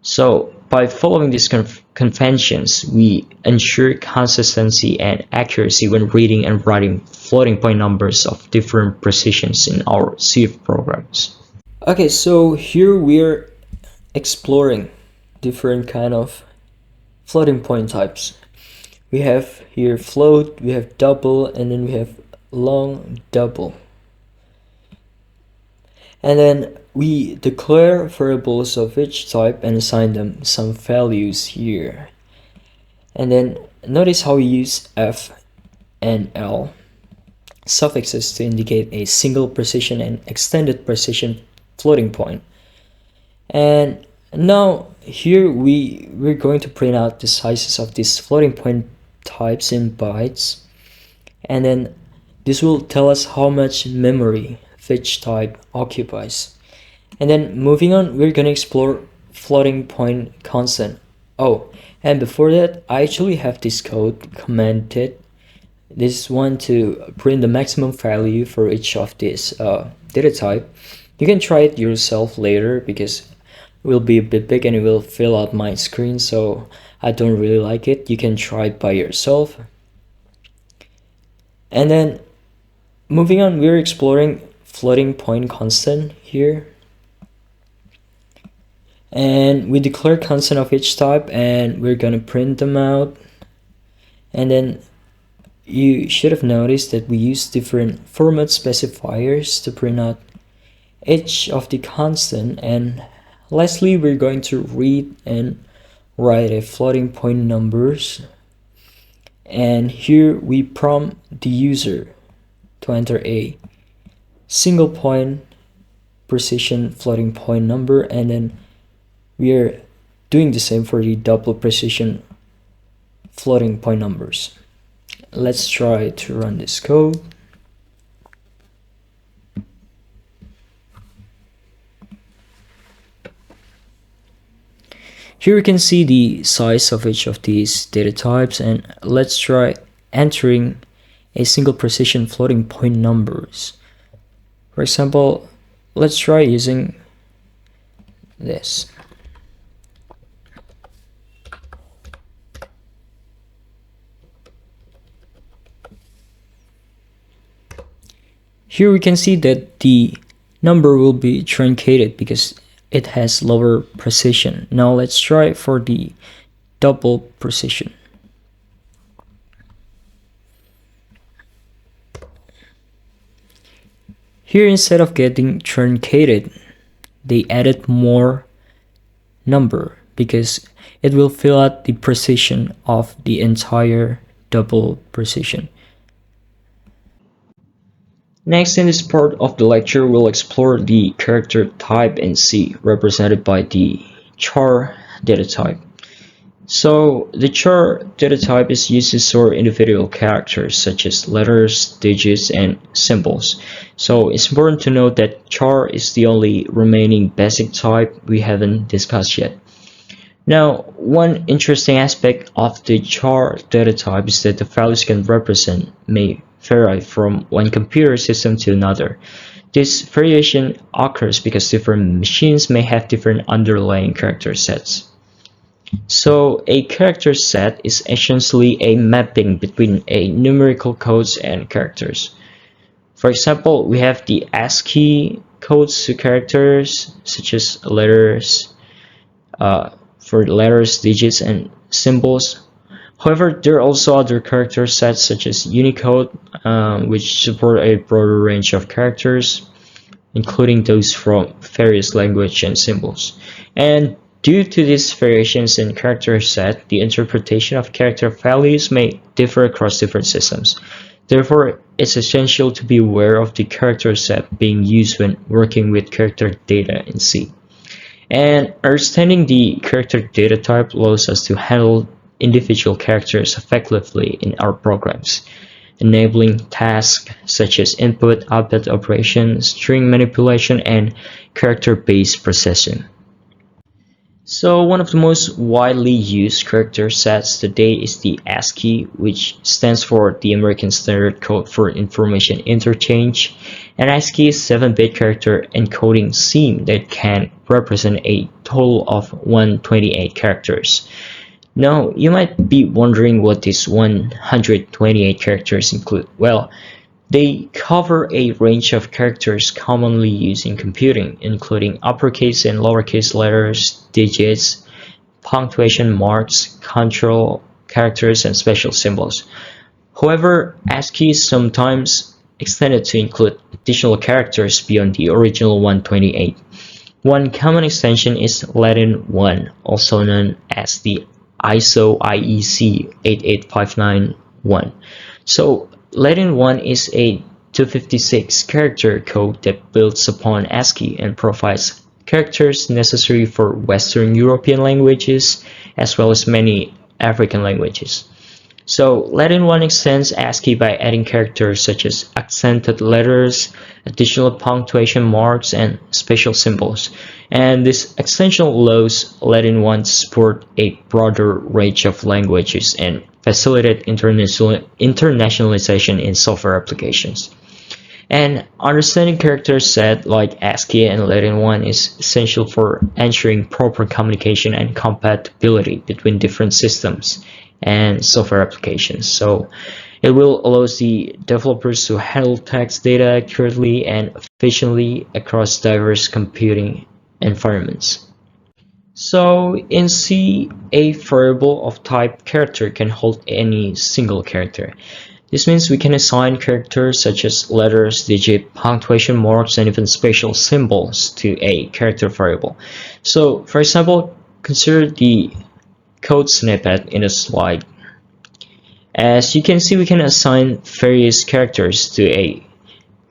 So by following these conventions, we ensure consistency and accuracy when reading and writing floating point numbers of different precisions in our CF programs. Okay, so here we're exploring different kind of floating point types. We have here float, we have double, and then we have long double. And then we declare variables of each type and assign them some values here. And then notice how we use F and L suffixes to indicate a single precision and extended precision floating point. And now here we're going to print out the sizes of these floating point types in bytes, and then this will tell us how much memory each type occupies. And then moving on, we're going to explore floating point constant. Oh, and before that, I actually have this code commented. This one to print the maximum value for each of this data type. You can try it yourself later because it will be a bit big and it will fill out my screen, so I don't really like it. You can try it by yourself. And then moving on, we're exploring floating point constant here. And we declare constant of each type and we're gonna print them out. And then you should have noticed that we use different format specifiers to print out each of the constant. And lastly, we're going to read and write a floating point numbers. And here we prompt the user to enter a single point precision floating point number, and then we are doing the same for the double precision floating point numbers. Let's try to run this code. Here you can see the size of each of these data types, and let's try entering a single precision floating point numbers. For example, let's try using this. Here we can see that the number will be truncated because it has lower precision. Now let's try for the double precision. Here, instead of getting truncated, they added more number because it will fill out the precision of the entire double precision. Next, in this part of the lecture, we'll explore the character type in C, represented by the char data type. So the char data type is used to store individual characters such as letters, digits, and symbols. So it's important to note that char is the only remaining basic type we haven't discussed yet. Now, one interesting aspect of the char data type is that the values can represent may vary from one computer system to another. This variation occurs because different machines may have different underlying character sets. So a character set is essentially a mapping between a numerical codes and characters. For example, we have the ASCII codes to characters such as letters, for letters, digits, and symbols. However, there are also other character sets such as Unicode, which support a broader range of characters, including those from various languages and symbols. And due to these variations in character set, the interpretation of character values may differ across different systems. Therefore, it's essential to be aware of the character set being used when working with character data in C. And understanding the character data type allows us to handle individual characters effectively in our programs, enabling tasks such as input-output operations, string manipulation, and character-based processing. So one of the most widely used character sets today is the ASCII, which stands for the American Standard Code for Information Interchange. And ASCII is a 7-bit character encoding scheme that can represent a total of 128 characters. Now, you might be wondering what these 128 characters include. Well, they cover a range of characters commonly used in computing, including uppercase and lowercase letters, digits, punctuation marks, control characters, and special symbols. However, ASCII is sometimes extended to include additional characters beyond the original 128. One common extension is Latin 1, also known as the ISO IEC 88591. So Latin 1 is a 256 character code that builds upon ASCII and provides characters necessary for Western European languages as well as many African languages. So Latin 1 extends ASCII by adding characters such as accented letters, additional punctuation marks, and special symbols. And this extension allows Latin 1 to support a broader range of languages and facilitate internationalization in software applications. And understanding character set like ASCII and Latin 1 is essential for ensuring proper communication and compatibility between different systems and software applications. So it will allow the developers to handle text data accurately and efficiently across diverse computing environments. So in C, a variable of type character can hold any single character. This means we can assign characters such as letters, digit, punctuation marks, and even special symbols to a character variable. So for example, consider the code snippet in the slide. As you can see, we can assign various characters to a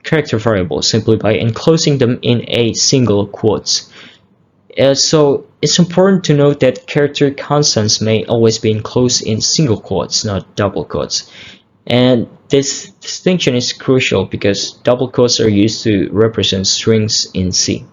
character variable simply by enclosing them in a single quotes. So it's important to note that character constants may always be enclosed in single quotes, not double quotes. And this distinction is crucial because double quotes are used to represent strings in C,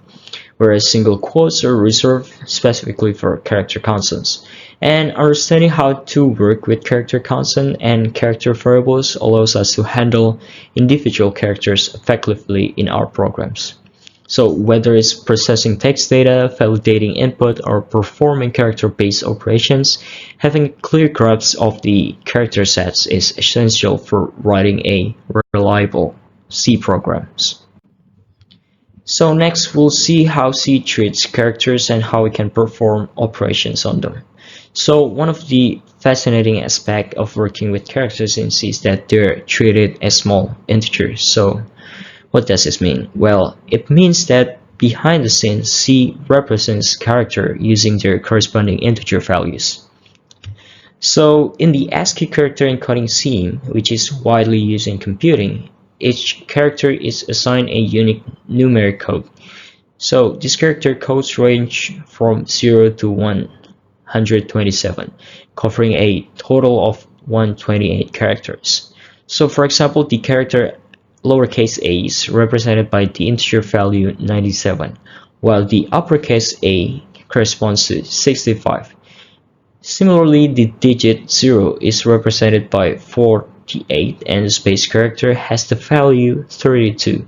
whereas single quotes are reserved specifically for character constants. And understanding how to work with character constant and character variables allows us to handle individual characters effectively in our programs. So whether it's processing text data, validating input, or performing character-based operations, having a clear grasp of the character sets is essential for writing a reliable C programs. So next we'll see how C treats characters and how we can perform operations on them. So one of the fascinating aspects of working with characters in C is that they're treated as small integers. So what does this mean? Well, it means that behind the scenes, C represents character using their corresponding integer values. So in the ASCII character encoding scheme, which is widely used in computing, each character is assigned a unique numeric code. So these character codes range from 0 to 127, covering a total of 128 characters. So for example, the character lowercase a is represented by the integer value 97, while the uppercase a corresponds to 65. Similarly, the digit 0 is represented by 48 and the space character has the value 32.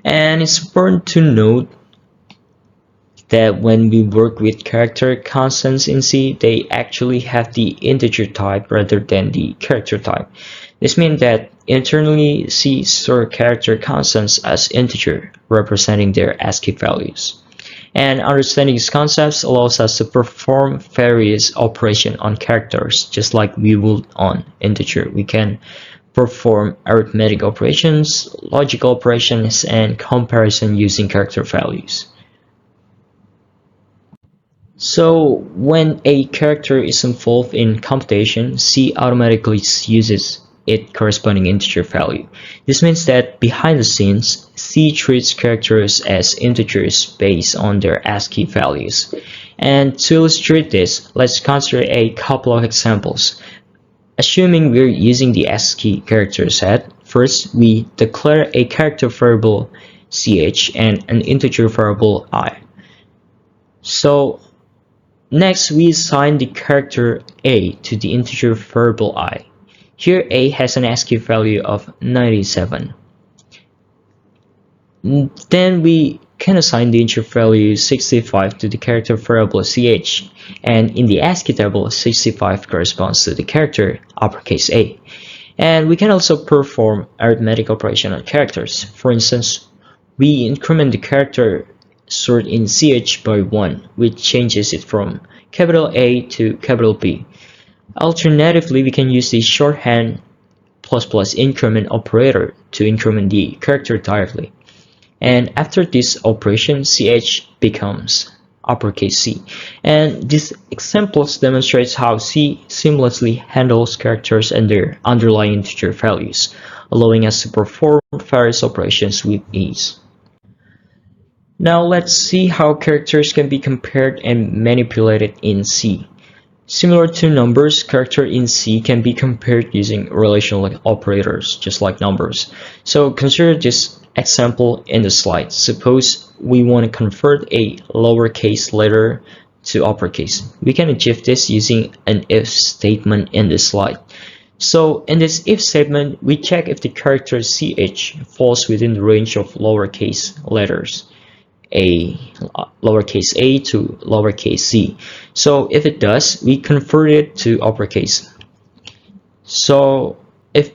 And it's important to note that when we work with character constants in C, they actually have the integer type rather than the character type. This means that internally C store character constants as integer, representing their ASCII values. And understanding these concepts allows us to perform various operations on characters, just like we would on integer. We can perform arithmetic operations, logical operations, and comparison using character values. So when a character is involved in computation, C automatically uses its corresponding integer value. This means that behind the scenes, C treats characters as integers based on their ASCII values. And to illustrate this, let's consider a couple of examples. Assuming we're using the ASCII character set, first we declare a character variable ch and an integer variable I. So next we assign the character a to the integer variable I. Here a has an ASCII value of 97. Then we can assign the integer value 65 to the character variable ch, and in the ASCII table 65 corresponds to the character uppercase A. And we can also perform arithmetic operation on characters. For instance, we increment the character stored in ch by 1, which changes it from capital A to capital B. Alternatively, we can use the shorthand ++ increment operator to increment the character directly. And after this operation, ch becomes uppercase C. And this example demonstrates how C seamlessly handles characters and their underlying integer values, allowing us to perform various operations with ease. Now let's see how characters can be compared and manipulated in C. Similar to numbers, character in C can be compared using relational operators, just like numbers. So consider this example in the slide. Suppose we want to convert a lowercase letter to uppercase. We can achieve this using an if statement in this slide. So in this if statement, we check if the character ch falls within the range of lowercase letters, lowercase a to lowercase c. So if it does, we convert it to uppercase. So if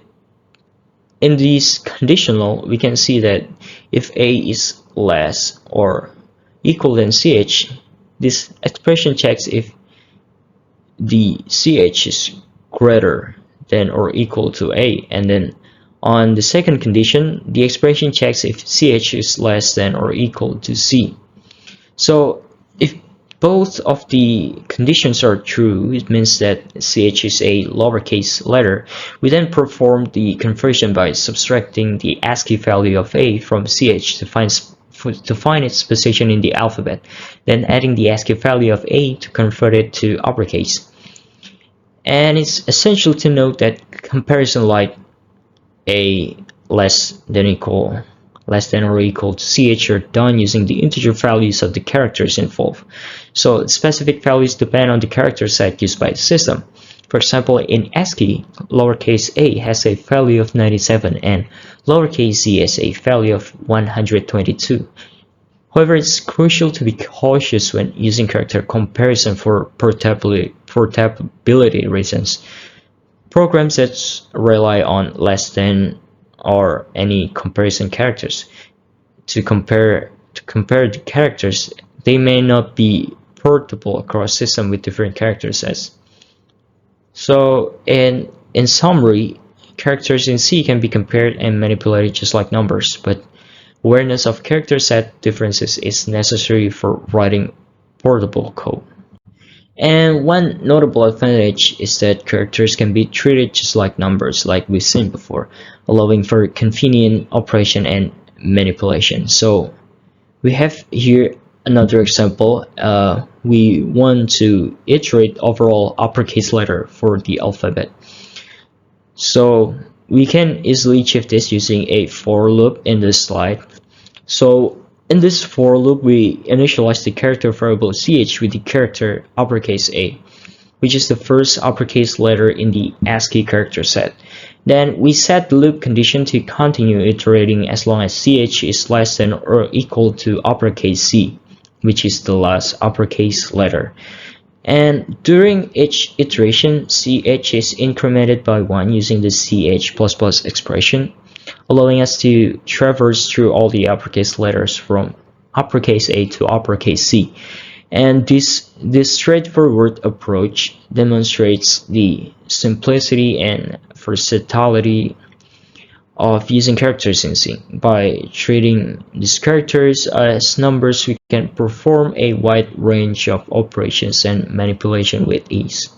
in this conditional, we can see that if a is less or equal than ch, this expression checks if the ch is greater than or equal to a, and then on the second condition, the expression checks if ch is less than or equal to c. So if both of the conditions are true, it means that ch is a lowercase letter. We then perform the conversion by subtracting the ASCII value of a from ch to find its position in the alphabet, then adding the ASCII value of a to convert it to uppercase. And it's essential to note that comparison like a less than or equal to ch are done using the integer values of the characters involved. So specific values depend on the character set used by the system. For example, in ASCII, lowercase a has a value of 97 and lowercase z has a value of 122. However, it's crucial to be cautious when using character comparison for portability reasons. Programs that rely on less than or any comparison characters to compare the characters, they may not be portable across systems with different character sets. So in summary, characters in C can be compared and manipulated just like numbers, but awareness of character set differences is necessary for writing portable code. And one notable advantage is that characters can be treated just like numbers, like we've seen before, allowing for convenient operation and manipulation. So we have here another example. We want to iterate overall uppercase letter for the alphabet. So we can easily achieve this using a for loop in this slide. So in this for loop, we initialize the character variable ch with the character uppercase A, which is the first uppercase letter in the ASCII character set. Then we set the loop condition to continue iterating as long as ch is less than or equal to uppercase C. which is the last uppercase letter. And during each iteration, ch is incremented by 1 using the ch++ expression, allowing us to traverse through all the uppercase letters from uppercase A to uppercase C. And this straightforward approach demonstrates the simplicity and versatility of using characters in C. By treating these characters as numbers, we can perform a wide range of operations and manipulation with ease.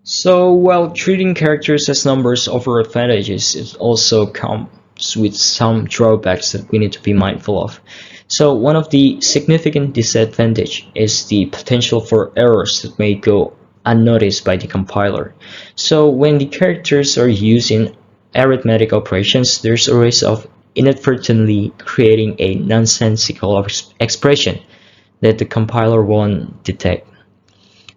So while treating characters as numbers offers advantages, it also comes with some drawbacks that we need to be mindful of. So one of the significant disadvantages is the potential for errors that may go unnoticed by the compiler. So when the characters are used in arithmetic operations, there's a risk of inadvertently creating a nonsensical expression that the compiler won't detect.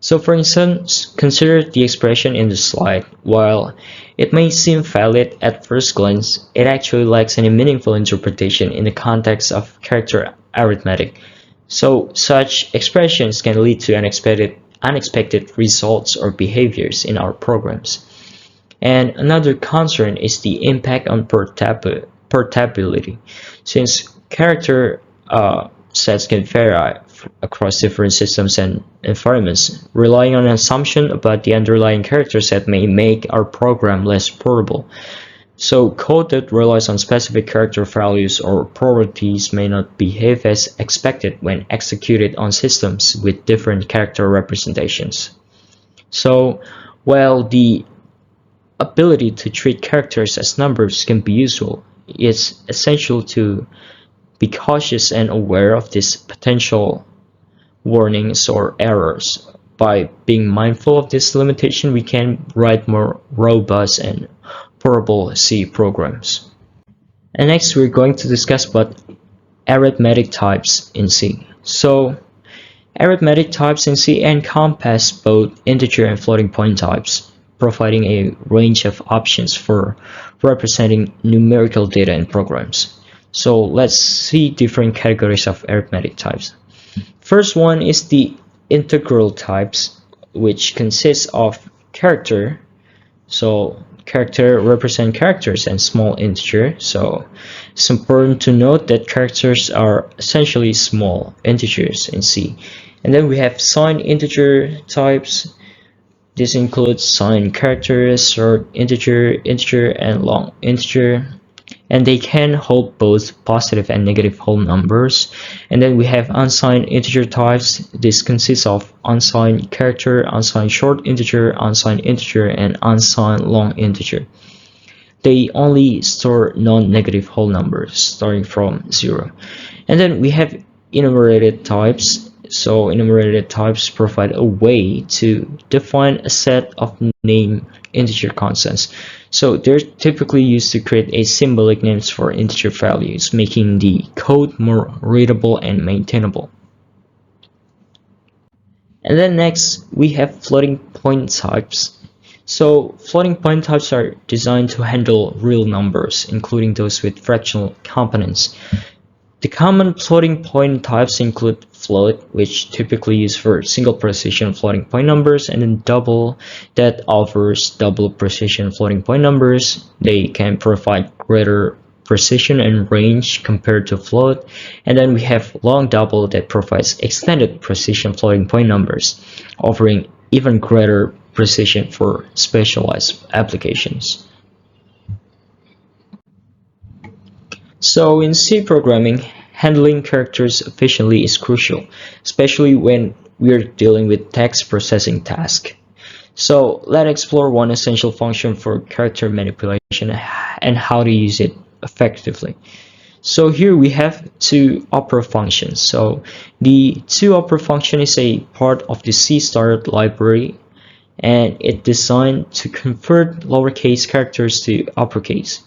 So for instance, consider the expression in the slide. While it may seem valid at first glance, it actually lacks any meaningful interpretation in the context of character arithmetic. So such expressions can lead to unexpected results or behaviors in our programs. And another concern is the impact on portability. Since character sets can vary across different systems and environments, relying on an assumption about the underlying character set may make our program less portable. So code that relies on specific character values or properties may not behave as expected when executed on systems with different character representations. So while the ability to treat characters as numbers can be useful, it's essential to be cautious and aware of these potential warnings or errors. By being mindful of this limitation, we can write more robust and portable C programs. And next, we're going to discuss about arithmetic types in C. So arithmetic types in C encompass both integer and floating point types, providing a range of options for representing numerical data in programs. So let's see different categories of arithmetic types. First one is the integral types, which consists of character. So character represent characters and small integer. So it's important to note that characters are essentially small integers in C. And then we have signed integer types. This includes signed characters, short integer, and long integer. And they can hold both positive and negative whole numbers. And then we have unsigned integer types. This consists of unsigned character, unsigned short integer, and unsigned long integer. They only store non-negative whole numbers starting from 0. And then we have enumerated types. So enumerated types provide a way to define a set of named integer constants. So they're typically used to create a symbolic names for integer values, making the code more readable and maintainable. And then next, we have floating point types. So floating point types are designed to handle real numbers, including those with fractional components. The common floating point types include float, which typically used for single precision floating point numbers, and then double, that offers double precision floating point numbers. They can provide greater precision and range compared to float. And then we have long double that provides extended precision floating point numbers, offering even greater precision for specialized applications. So in C programming, handling characters efficiently is crucial, especially when we're dealing with text processing tasks. So let's explore one essential function for character manipulation and how to use it effectively. So here we have two opera functions. So the two-opera function is a part of the C start library, and it's designed to convert lowercase characters to uppercase.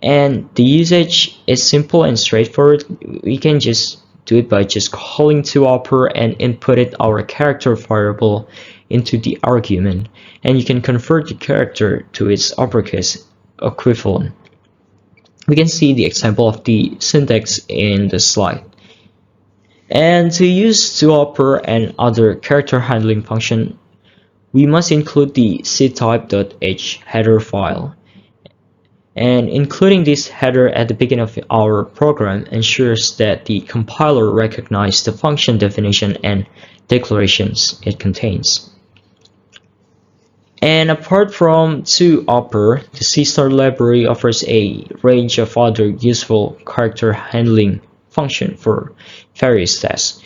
And the usage is simple and straightforward. We can just do it by just calling two-opera and inputting our character variable into the argument, and you can convert the character to its uppercase equivalent. We can see the example of the syntax in the slide. And to use toOper and other character handling function, we must include the ctype.h header file. And including this header at the beginning of our program ensures that the compiler recognizes the function definition and declarations it contains. And apart from toOper, the CStart library offers a range of other useful character handling functions for various tasks.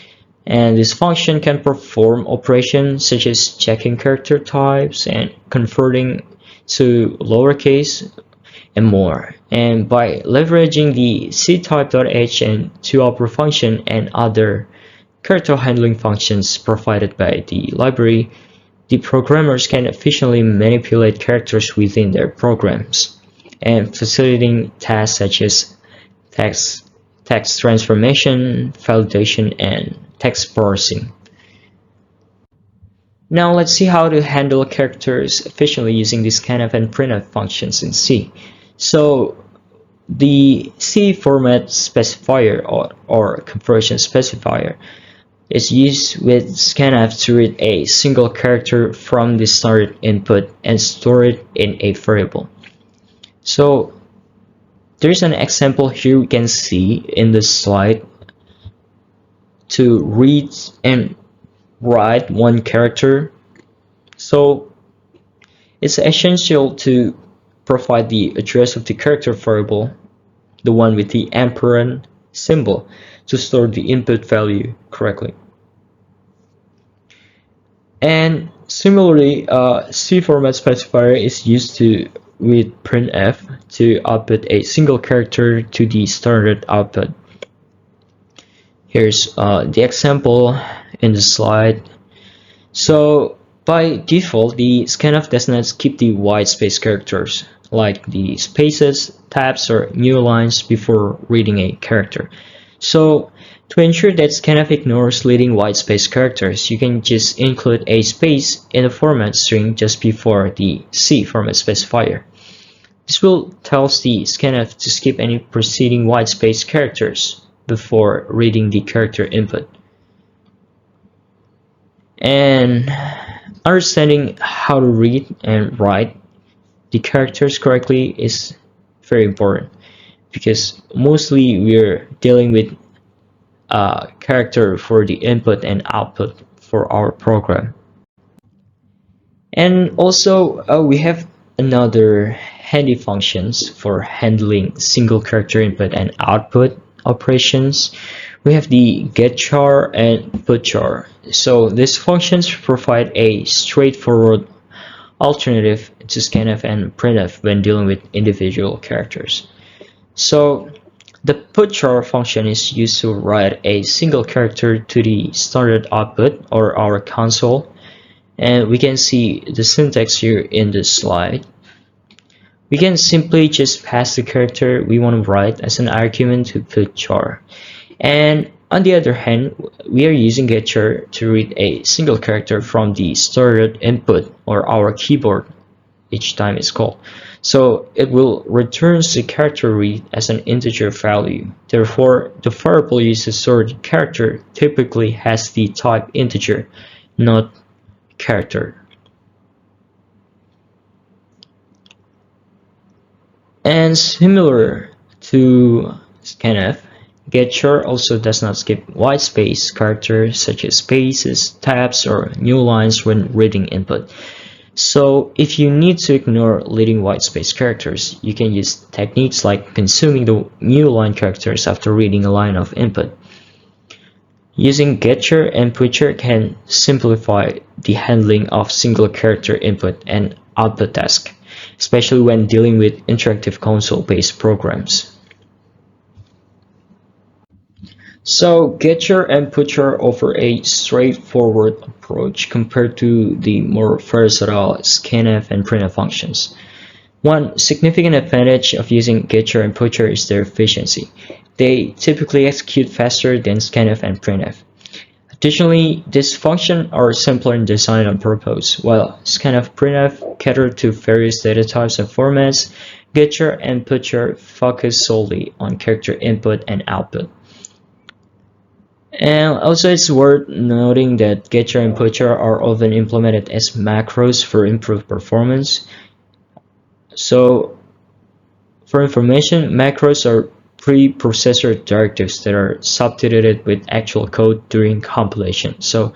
And this function can perform operations such as checking character types and converting to lowercase and more. And by leveraging the ctype.h and toOper function and other character handling functions provided by the library, the programmers can efficiently manipulate characters within their programs and facilitating tasks such as text transformation, validation, and text parsing. Now let's see how to handle characters efficiently using these scanf and printf functions in C. So the C format specifier or conversion specifier is used with scanf to read a single character from the started input and store it in a variable. So there's an example here we can see in the slide to read and write one character. So it's essential to provide the address of the character variable, the one with the ampersand symbol, to store the input value correctly. And similarly, C format specifier is used with printf to output a single character to the standard output. Here's the example in the slide. So by default, the scanf does not keep the white space characters like the spaces, tabs, or new lines before reading a character. So to ensure that scanf ignores leading white space characters, you can just include a space in the format string just before the C format specifier. This will tell the scanf to skip any preceding white space characters before reading the character input. And understanding how to read and write the characters correctly is very important, because mostly we're dealing with a character for the input and output for our program. And also we have another handy functions for handling single character input and output operations. We have the getChar and putChar. So these functions provide a straightforward alternative to scanf and printf when dealing with individual characters. So the putChar function is used to write a single character to the standard output or our console, and we can see the syntax here in this slide. We can simply just pass the character we want to write as an argument to putChar. And on the other hand, we are using getChar to read a single character from the started input or our keyboard each time it's called. So it will return the character read as an integer value. Therefore, the variable used to store the character typically has the type integer, not character. And similar to scanf, getChar also does not skip white space characters such as spaces, tabs, or new lines when reading input. So if you need to ignore leading white space characters, you can use techniques like consuming the new line characters after reading a line of input. Using getChar and putChar can simplify the handling of single character input and output tasks, especially when dealing with interactive console-based programs. So getChar and putChar offer a straightforward approach compared to the more versatile scanf and printf functions. One significant advantage of using getChar and putChar is their efficiency. They typically execute faster than scanf and printf. Additionally, these functions are simpler in design on purpose, while scanf and printf cater to various data types and formats, Getcher and Putcher focus solely on character input and output. And also it's worth noting that Getcher and Putcher are often implemented as macros for improved performance. So for information, macros are preprocessor directives that are substituted with actual code during compilation. So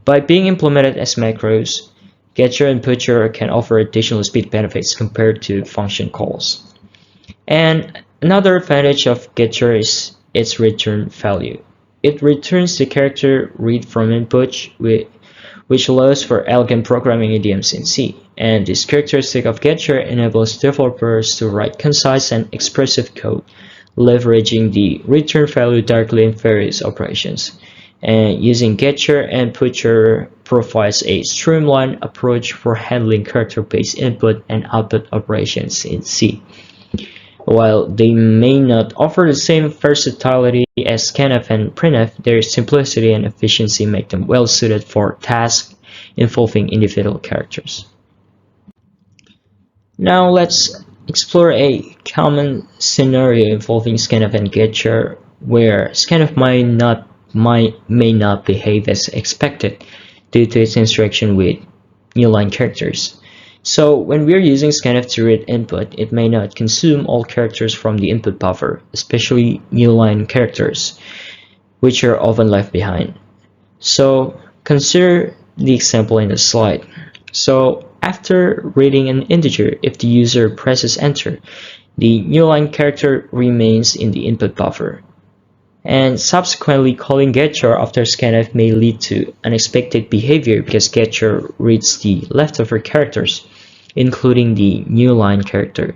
by being implemented as macros, Getcher and Putcher can offer additional speed benefits compared to function calls. And another advantage of Getcher is its return value. It returns the character read from input, which allows for elegant programming idioms in C. And this characteristic of Getcher enables developers to write concise and expressive code, leveraging the return value directly in various operations. And using Getcher and Putcher provides a streamlined approach for handling character-based input and output operations in C. While they may not offer the same versatility as scanf and printf, their simplicity and efficiency make them well suited for tasks involving individual characters. Now let's explore a common scenario involving scanf and Getcher where scanf may not behave as expected due to its interaction with newline characters. So when we're using scanf to read input, it may not consume all characters from the input buffer, especially newline characters, which are often left behind. So consider the example in the slide. So after reading an integer, if the user presses enter, the newline character remains in the input buffer. And subsequently calling Getcher after scanf may lead to unexpected behavior because Getcher reads the leftover characters, including the newline character.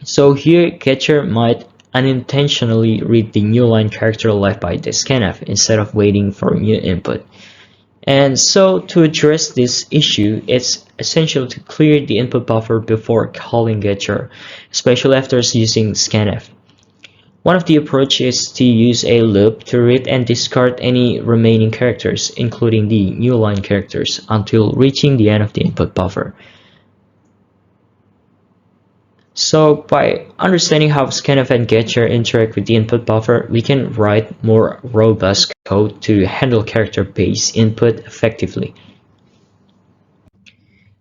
So here Getcher might unintentionally read the newline character left by the scanf instead of waiting for new input. And so to address this issue, it's essential to clear the input buffer before calling Getcher, especially after using scanf. One of the approaches is to use a loop to read and discard any remaining characters, including the newline characters, until reaching the end of the input buffer. So by understanding how scanf and Getcher interact with the input buffer, we can write more robust code to handle character-based input effectively.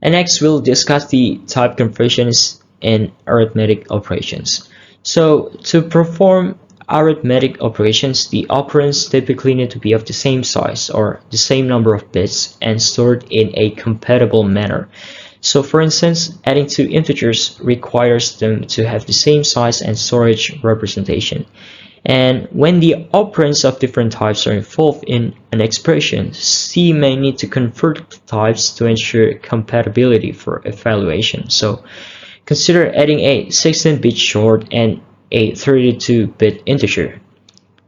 And next, we'll discuss the type conversions and arithmetic operations. So to perform arithmetic operations, the operands typically need to be of the same size or the same number of bits and stored in a compatible manner. So for instance, adding two integers requires them to have the same size and storage representation. And when the operands of different types are involved in an expression, C may need to convert the types to ensure compatibility for evaluation. So consider adding a 16-bit short and a 32-bit integer.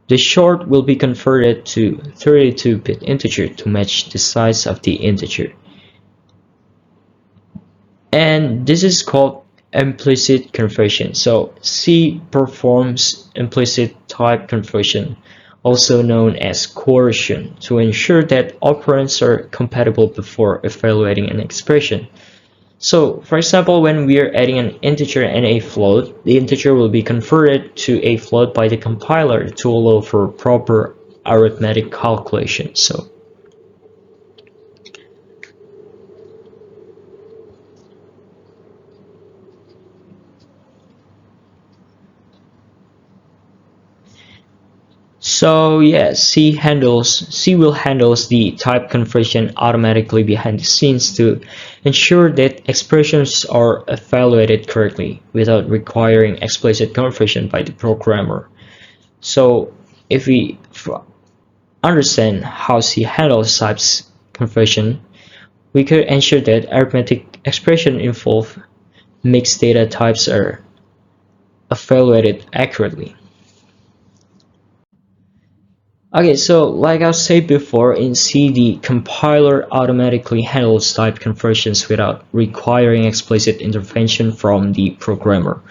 The short will be converted to 32-bit integer to match the size of the integer. And this is called implicit conversion. So C performs implicit type conversion, also known as coercion, to ensure that operands are compatible before evaluating an expression. So, for example, when we are adding an integer and a float, the integer will be converted to a float by the compiler to allow for proper arithmetic calculation. So yeah, C will handle the type conversion automatically behind the scenes to ensure that expressions are evaluated correctly without requiring explicit conversion by the programmer. So if we understand how C handles types conversion, we could ensure that arithmetic expression involve mixed data types are evaluated accurately. Okay, so like I said before, in C, the compiler automatically handles type conversions without requiring explicit intervention from the programmer.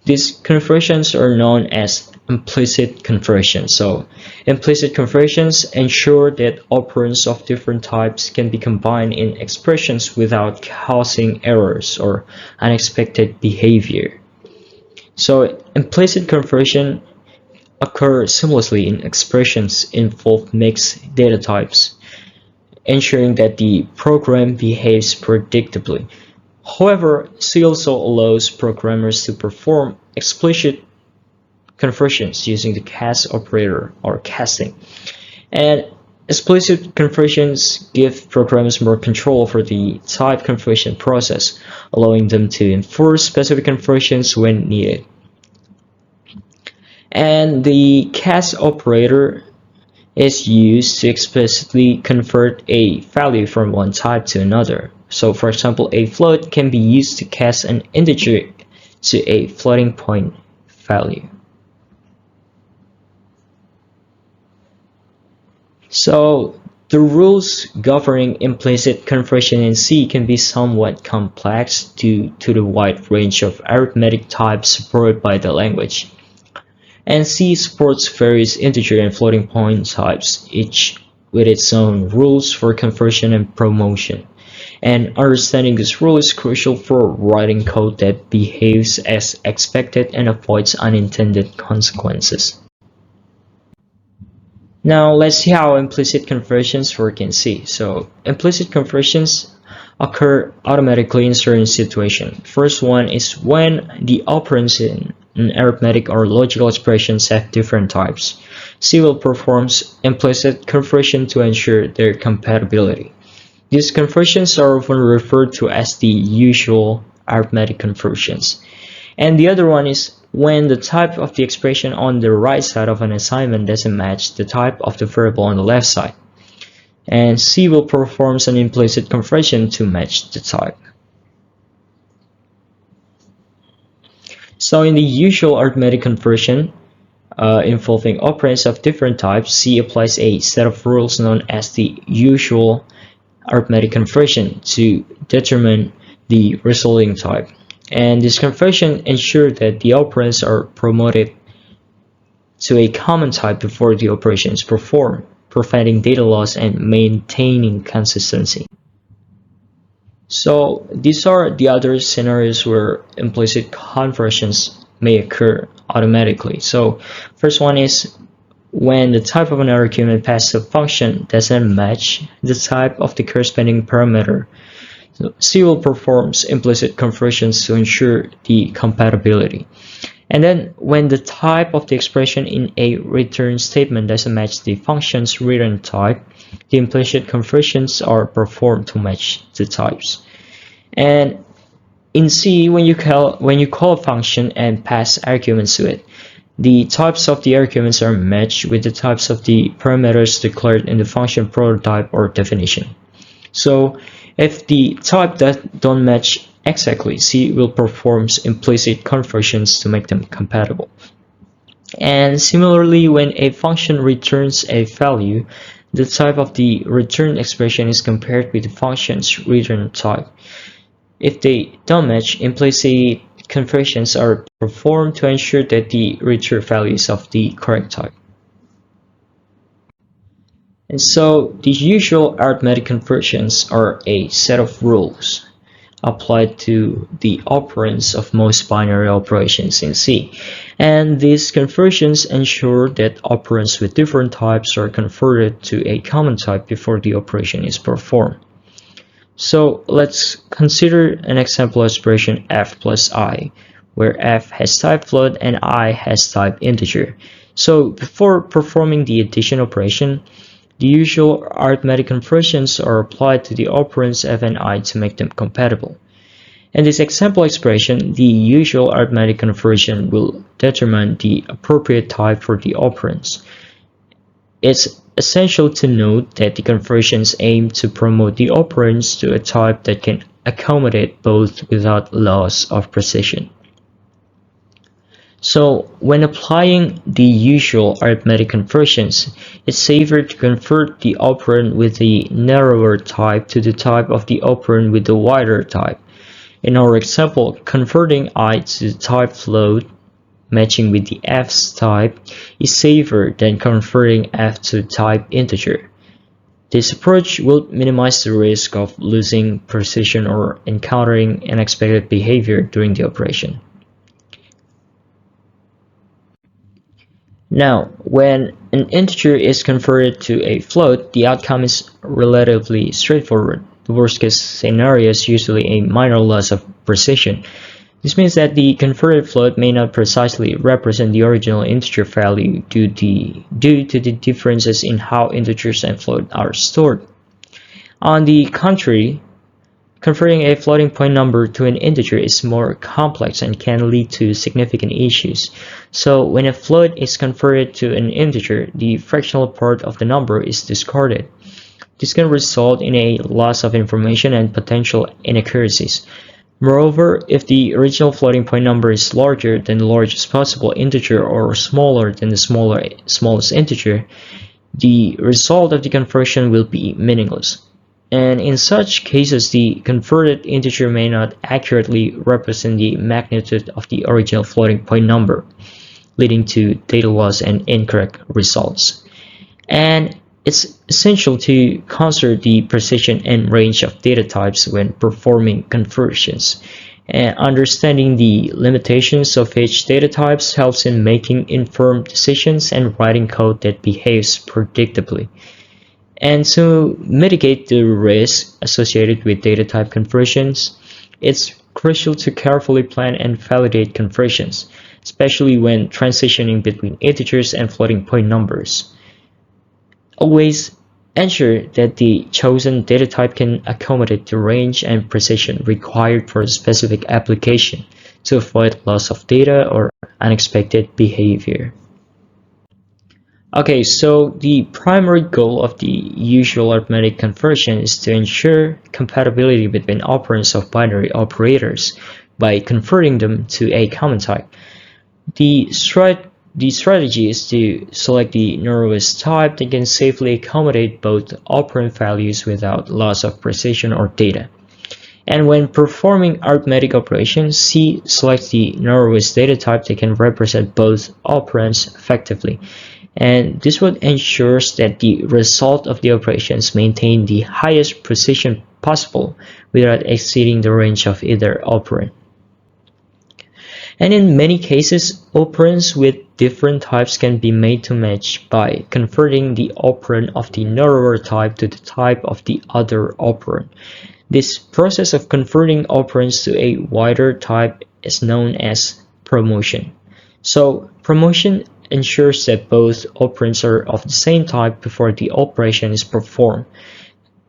These conversions are known as implicit conversions. So implicit conversions ensure that operands of different types can be combined in expressions without causing errors or unexpected behavior. So implicit conversion occur seamlessly in expressions involve mixed data types, ensuring that the program behaves predictably. However, C also allows programmers to perform explicit conversions using the cast operator or casting. And explicit conversions give programmers more control over the type conversion process, allowing them to enforce specific conversions when needed. And the cast operator is used to explicitly convert a value from one type to another. So for example, a float can be used to cast an integer to a floating point value. So the rules governing implicit conversion in C can be somewhat complex due to the wide range of arithmetic types supported by the language. And C supports various integer and floating point types, each with its own rules for conversion and promotion. And understanding this rule is crucial for writing code that behaves as expected and avoids unintended consequences. Now let's see how implicit conversions work in C. So implicit conversions occur automatically in certain situations. First one is when the operands in arithmetic or logical expressions have different types. C will perform implicit conversion to ensure their compatibility. These conversions are often referred to as the usual arithmetic conversions. And the other one is when the type of the expression on the right side of an assignment doesn't match the type of the variable on the left side. And C will perform an implicit conversion to match the type. So in the usual arithmetic conversion involving operands of different types, C applies a set of rules known as the usual arithmetic conversion to determine the resulting type. And this conversion ensures that the operands are promoted to a common type before the operation is performed, preventing data loss and maintaining consistency. So these are the other scenarios where implicit conversions may occur automatically. So first one is when the type of an argument passed to a function doesn't match the type of the corresponding parameter. So C will perform implicit conversions to ensure the compatibility. And then when the type of the expression in a return statement doesn't match the function's return type, the implicit conversions are performed to match the types. And in C, when you call a function and pass arguments to it, the types of the arguments are matched with the types of the parameters declared in the function prototype or definition. So if the type that don't match exactly, C will perform implicit conversions to make them compatible. And similarly, when a function returns a value, the type of the return expression is compared with the function's return type. If they don't match, implicit conversions are performed to ensure that the return value is of the correct type. And so the usual arithmetic conversions are a set of rules applied to the operands of most binary operations in C. And these conversions ensure that operands with different types are converted to a common type before the operation is performed. So let's consider an example expression f plus I, where f has type float and I has type integer. So before performing the addition operation, the usual arithmetic conversions are applied to the operands f and I to make them compatible. In this example expression, the usual arithmetic conversion will determine the appropriate type for the operands. It's essential to note that the conversions aim to promote the operands to a type that can accommodate both without loss of precision. So when applying the usual arithmetic conversions, it's safer to convert the operand with the narrower type to the type of the operand with the wider type. In our example, converting I to the type float matching with the F's type is safer than converting F to type integer. This approach will minimize the risk of losing precision or encountering unexpected behavior during the operation. Now, when an integer is converted to a float, the outcome is relatively straightforward. The worst case scenario is usually a minor loss of precision. This means that the converted float may not precisely represent the original integer value due to the differences in how integers and float are stored. On the contrary, converting a floating point number to an integer is more complex and can lead to significant issues. So when a float is converted to an integer, the fractional part of the number is discarded. This can result in a loss of information and potential inaccuracies. Moreover, if the original floating point number is larger than the largest possible integer or smaller than the smallest integer, the result of the conversion will be meaningless. And in such cases, the converted integer may not accurately represent the magnitude of the original floating point number, leading to data loss and incorrect results. And it's essential to consider the precision and range of data types when performing conversions. And understanding the limitations of each data types helps in making informed decisions and writing code that behaves predictably. And to mitigate the risk associated with data type conversions, it's crucial to carefully plan and validate conversions, especially when transitioning between integers and floating point numbers. Always ensure that the chosen data type can accommodate the range and precision required for a specific application to avoid loss of data or unexpected behavior. Okay, so the primary goal of the usual arithmetic conversion is to ensure compatibility between operands of binary operators by converting them to a common type. The strategy is to select the narrowest type that can safely accommodate both operand values without loss of precision or data. And when performing arithmetic operations, C selects the narrowest data type that can represent both operands effectively. And this would ensures that the result of the operations maintain the highest precision possible without exceeding the range of either operand. And in many cases, operands with different types can be made to match by converting the operand of the narrower type to the type of the other operand. This process of converting operands to a wider type is known as promotion. So promotion ensures that both operands are of the same type before the operation is performed.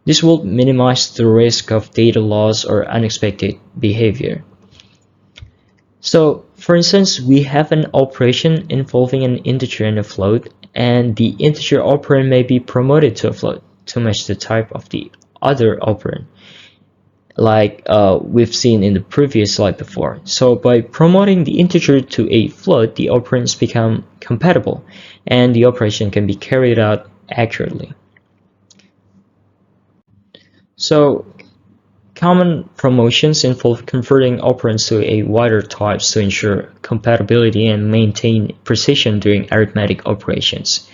This will minimize the risk of data loss or unexpected behavior. So, for instance, we have an operation involving an integer and a float, and the integer operand may be promoted to a float to match the type of the other operand, like we've seen in the previous slide before. So by promoting the integer to a float, the operands become compatible, and the operation can be carried out accurately. So common promotions involve converting operands to a wider types to ensure compatibility and maintain precision during arithmetic operations.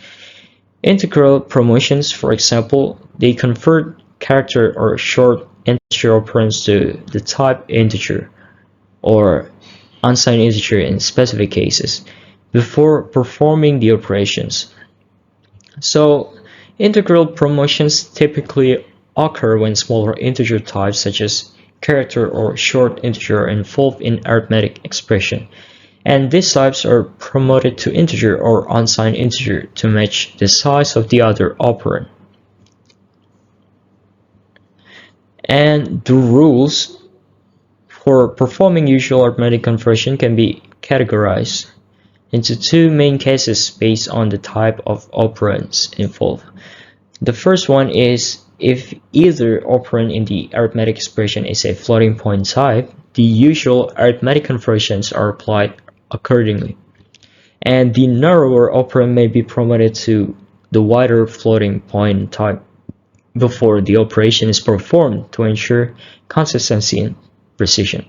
Integral promotions, for example, they convert character or short integer operands to the type integer or unsigned integer in specific cases before performing the operations. So integral promotions typically occur when smaller integer types such as character or short integer are involved in arithmetic expression, and these types are promoted to integer or unsigned integer to match the size of the other operand. And the rules for performing usual arithmetic conversion can be categorized into two main cases based on the type of operands involved. The first one is if either operand in the arithmetic expression is a floating point type, the usual arithmetic conversions are applied accordingly, and the narrower operand may be promoted to the wider floating point type before the operation is performed to ensure consistency and precision.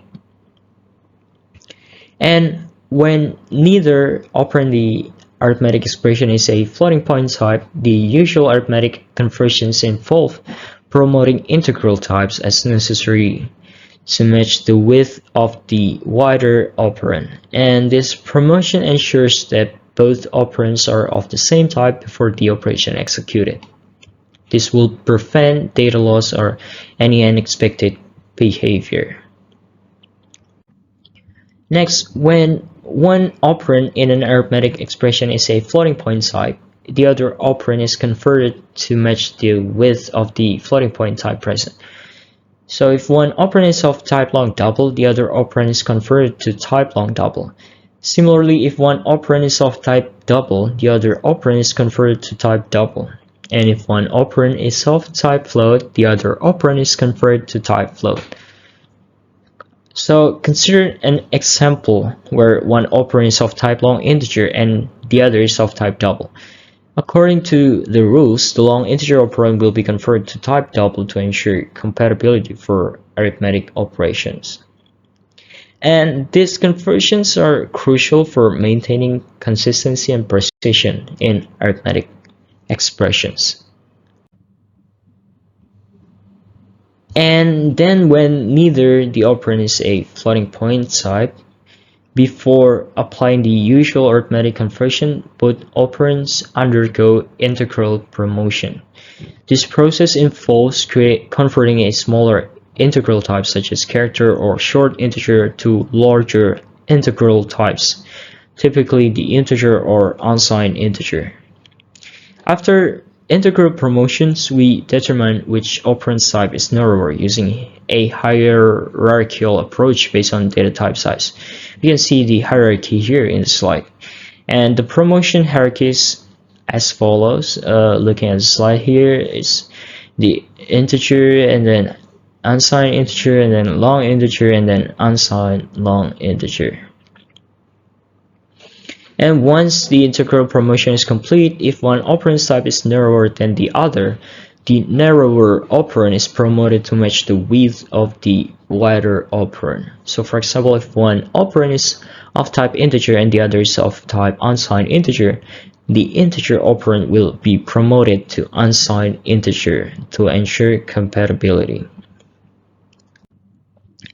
And when neither operand in the arithmetic expression is a floating point type, the usual arithmetic conversions involve promoting integral types as necessary to match the width of the wider operand, and this promotion ensures that both operands are of the same type before the operation executed. This will prevent data loss or any unexpected behavior. Next, when one operand in an arithmetic expression is a floating point type, the other operand is converted to match the width of the floating point type present. So if one operand is of type long double, the other operand is converted to type long double. Similarly, if one operand is of type double, the other operand is converted to type double. And if one operand is of type float, the other operand is converted to type float. So consider an example where one operand is of type long integer and the other is of type double. According to the rules, the long integer operand will be converted to type double to ensure compatibility for arithmetic operations. And these conversions are crucial for maintaining consistency and precision in arithmetic expressions. And then when neither the operand is a floating point type, before applying the usual arithmetic conversion, both operands undergo integral promotion. This process involves converting a smaller integral type such as character or short integer to larger integral types, typically the integer or unsigned integer. After integral promotions, we determine which operand type is narrower using a hierarchical approach based on data type size. You can see the hierarchy here in the slide. And the promotion hierarchy is as follows. Looking at the slide here is the integer and then unsigned integer and then long integer and then unsigned long integer. And once the integral promotion is complete, if one operand type is narrower than the other, the narrower operand is promoted to match the width of the wider operand. So for example, if one operand is of type integer and the other is of type unsigned integer, the integer operand will be promoted to unsigned integer to ensure compatibility.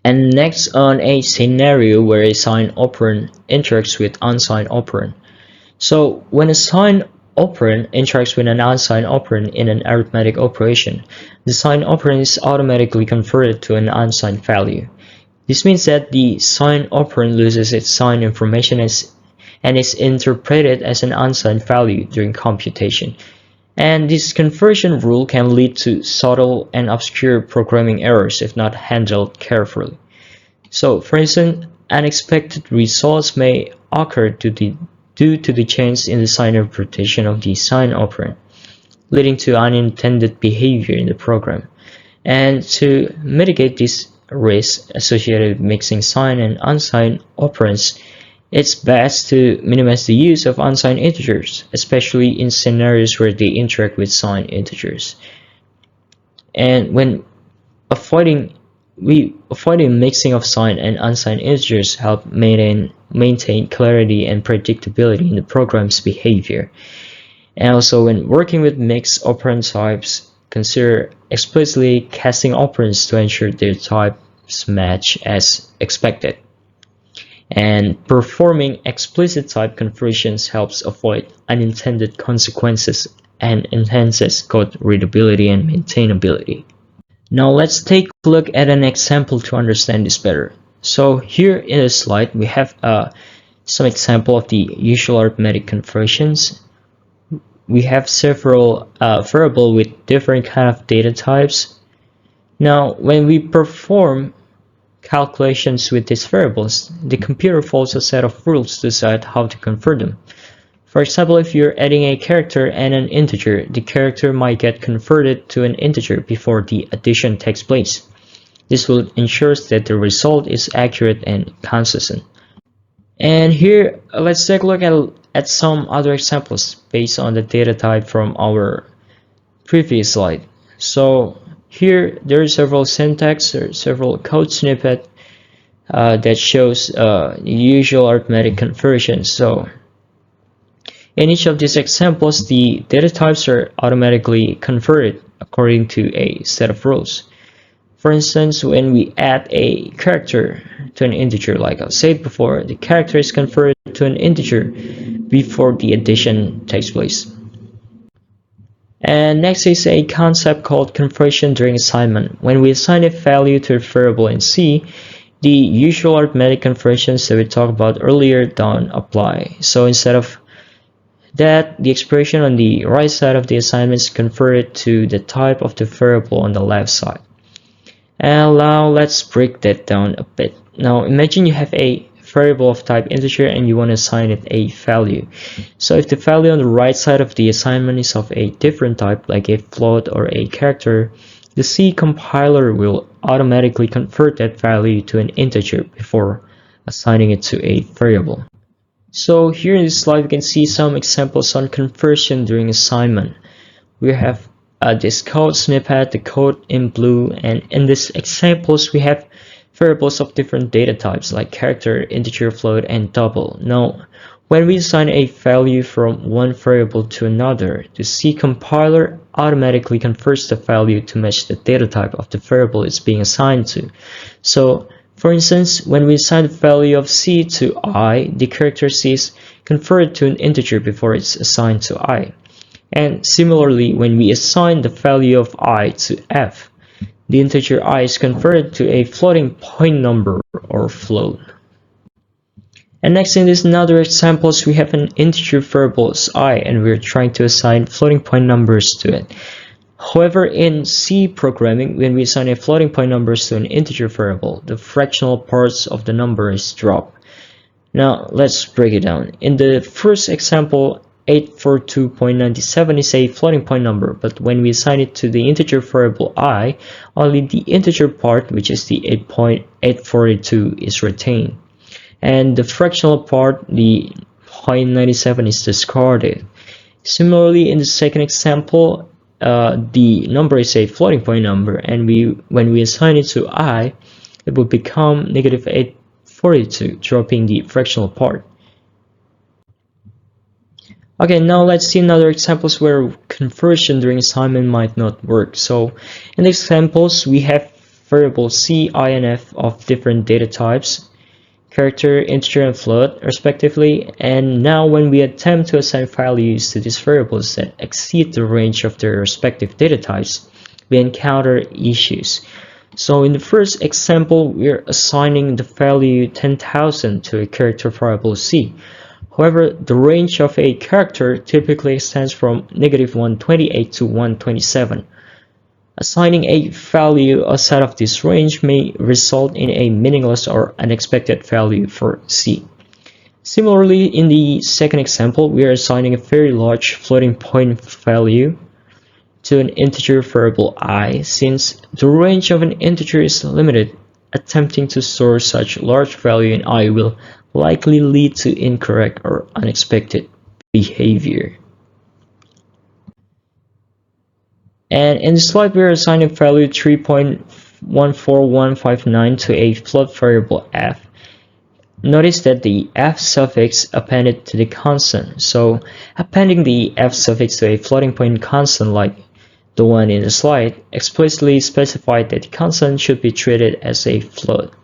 And next, on a scenario where a signed operand interacts with unsigned operand. So when a signed operand interacts with an unsigned operand in an arithmetic operation, the signed operand is automatically converted to an unsigned value. This means that the signed operand loses its signed information and is interpreted as an unsigned value during computation. And this conversion rule can lead to subtle and obscure programming errors if not handled carefully. So, for instance, unexpected results may occur due to the change in the sign interpretation of the signed operand, leading to unintended behavior in the program. And to mitigate this risk associated with mixing signed and unsigned operands, it's best to minimize the use of unsigned integers, especially in scenarios where they interact with signed integers. And when avoiding mixing of signed and unsigned integers help maintain clarity and predictability in the program's behavior. And also when working with mixed operand types, consider explicitly casting operands to ensure their types match as expected. And performing explicit type conversions helps avoid unintended consequences and enhances code readability and maintainability. Now let's take a look at an example to understand this better. So here in the slide we have some example of the usual arithmetic conversions. We have several variables with different kind of data types. Now when we perform calculations with these variables, the computer follows a set of rules to decide how to convert them. For example, if you're adding a character and an integer, the character might get converted to an integer before the addition takes place. This will ensure that the result is accurate and consistent. And here, let's take a look at some other examples based on the data type from our previous slide. So here there are several syntax or several code snippets that shows usual arithmetic conversion. So in each of these examples, the data types are automatically converted according to a set of rules. For instance, when we add a character to an integer, like I said before, the character is converted to an integer before the addition takes place. And next is a concept called conversion during assignment. When we assign a value to a variable in C, the usual arithmetic conversions that we talked about earlier don't apply. So instead of that, the expression on the right side of the assignment is converted to the type of the variable on the left side. And now let's break that down a bit. Now imagine you have a variable of type integer and you want to assign it a value. So if the value on the right side of the assignment is of a different type, like a float or a character, the C compiler will automatically convert that value to an integer before assigning it to a variable. So here in this slide we can see some examples on conversion during assignment. We have this code snippet, the code in blue, and in these examples we have variables of different data types like character, integer, float, and double. Now, when we assign a value from one variable to another, the C compiler automatically converts the value to match the data type of the variable it's being assigned to. So, for instance, when we assign the value of C to I, the character C is converted to an integer before it's assigned to I. And similarly, when we assign the value of I to F, the integer I is converted to a floating point number or float. And next in this another examples, we have an integer variable as I and we're trying to assign floating point numbers to it. However, in C programming, when we assign a floating point numbers to an integer variable, the fractional parts of the number is dropped. Now let's break it down. In the first example, 842.97 is a floating point number, but when we assign it to the integer variable I, only the integer part, which is the 8.842, is retained. And the fractional part, the 0.97, is discarded. Similarly, in the second example, the number is a floating point number, and when we assign it to I, it will become negative 842, dropping the fractional part. Okay, now let's see another examples where conversion during assignment might not work. So in the examples, we have variables C, I, and F of different data types, character, integer, and float, respectively. And now when we attempt to assign values to these variables that exceed the range of their respective data types, we encounter issues. So in the first example, we're assigning the value 10,000 to a character variable C. However, the range of a character typically extends from -128 to 127. Assigning a value outside of this range may result in a meaningless or unexpected value for C. Similarly, in the second example, we are assigning a very large floating point value to an integer variable I. Since the range of an integer is limited, attempting to store such large value in I will likely lead to incorrect or unexpected behavior. And in this slide, we are assigning value 3.14159 to a float variable f. Notice that the f suffix appended to the constant. So appending the f suffix to a floating point constant like the one in the slide explicitly specified that the constant should be treated as a float.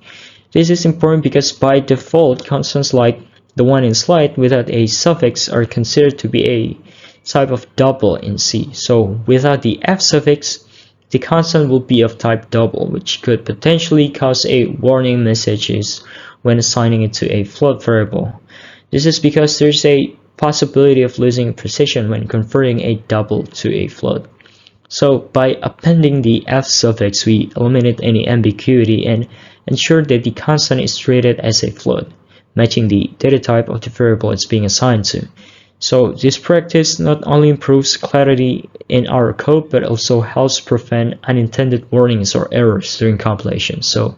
This is important because by default, constants like the one in slide without a suffix are considered to be a type of double in C. So without the f suffix, the constant will be of type double, which could potentially cause a warning messages when assigning it to a float variable. This is because there's a possibility of losing precision when converting a double to a float. So by appending the f suffix, we eliminate any ambiguity and ensure that the constant is treated as a float, matching the data type of the variable it's being assigned to. So this practice not only improves clarity in our code, but also helps prevent unintended warnings or errors during compilation. So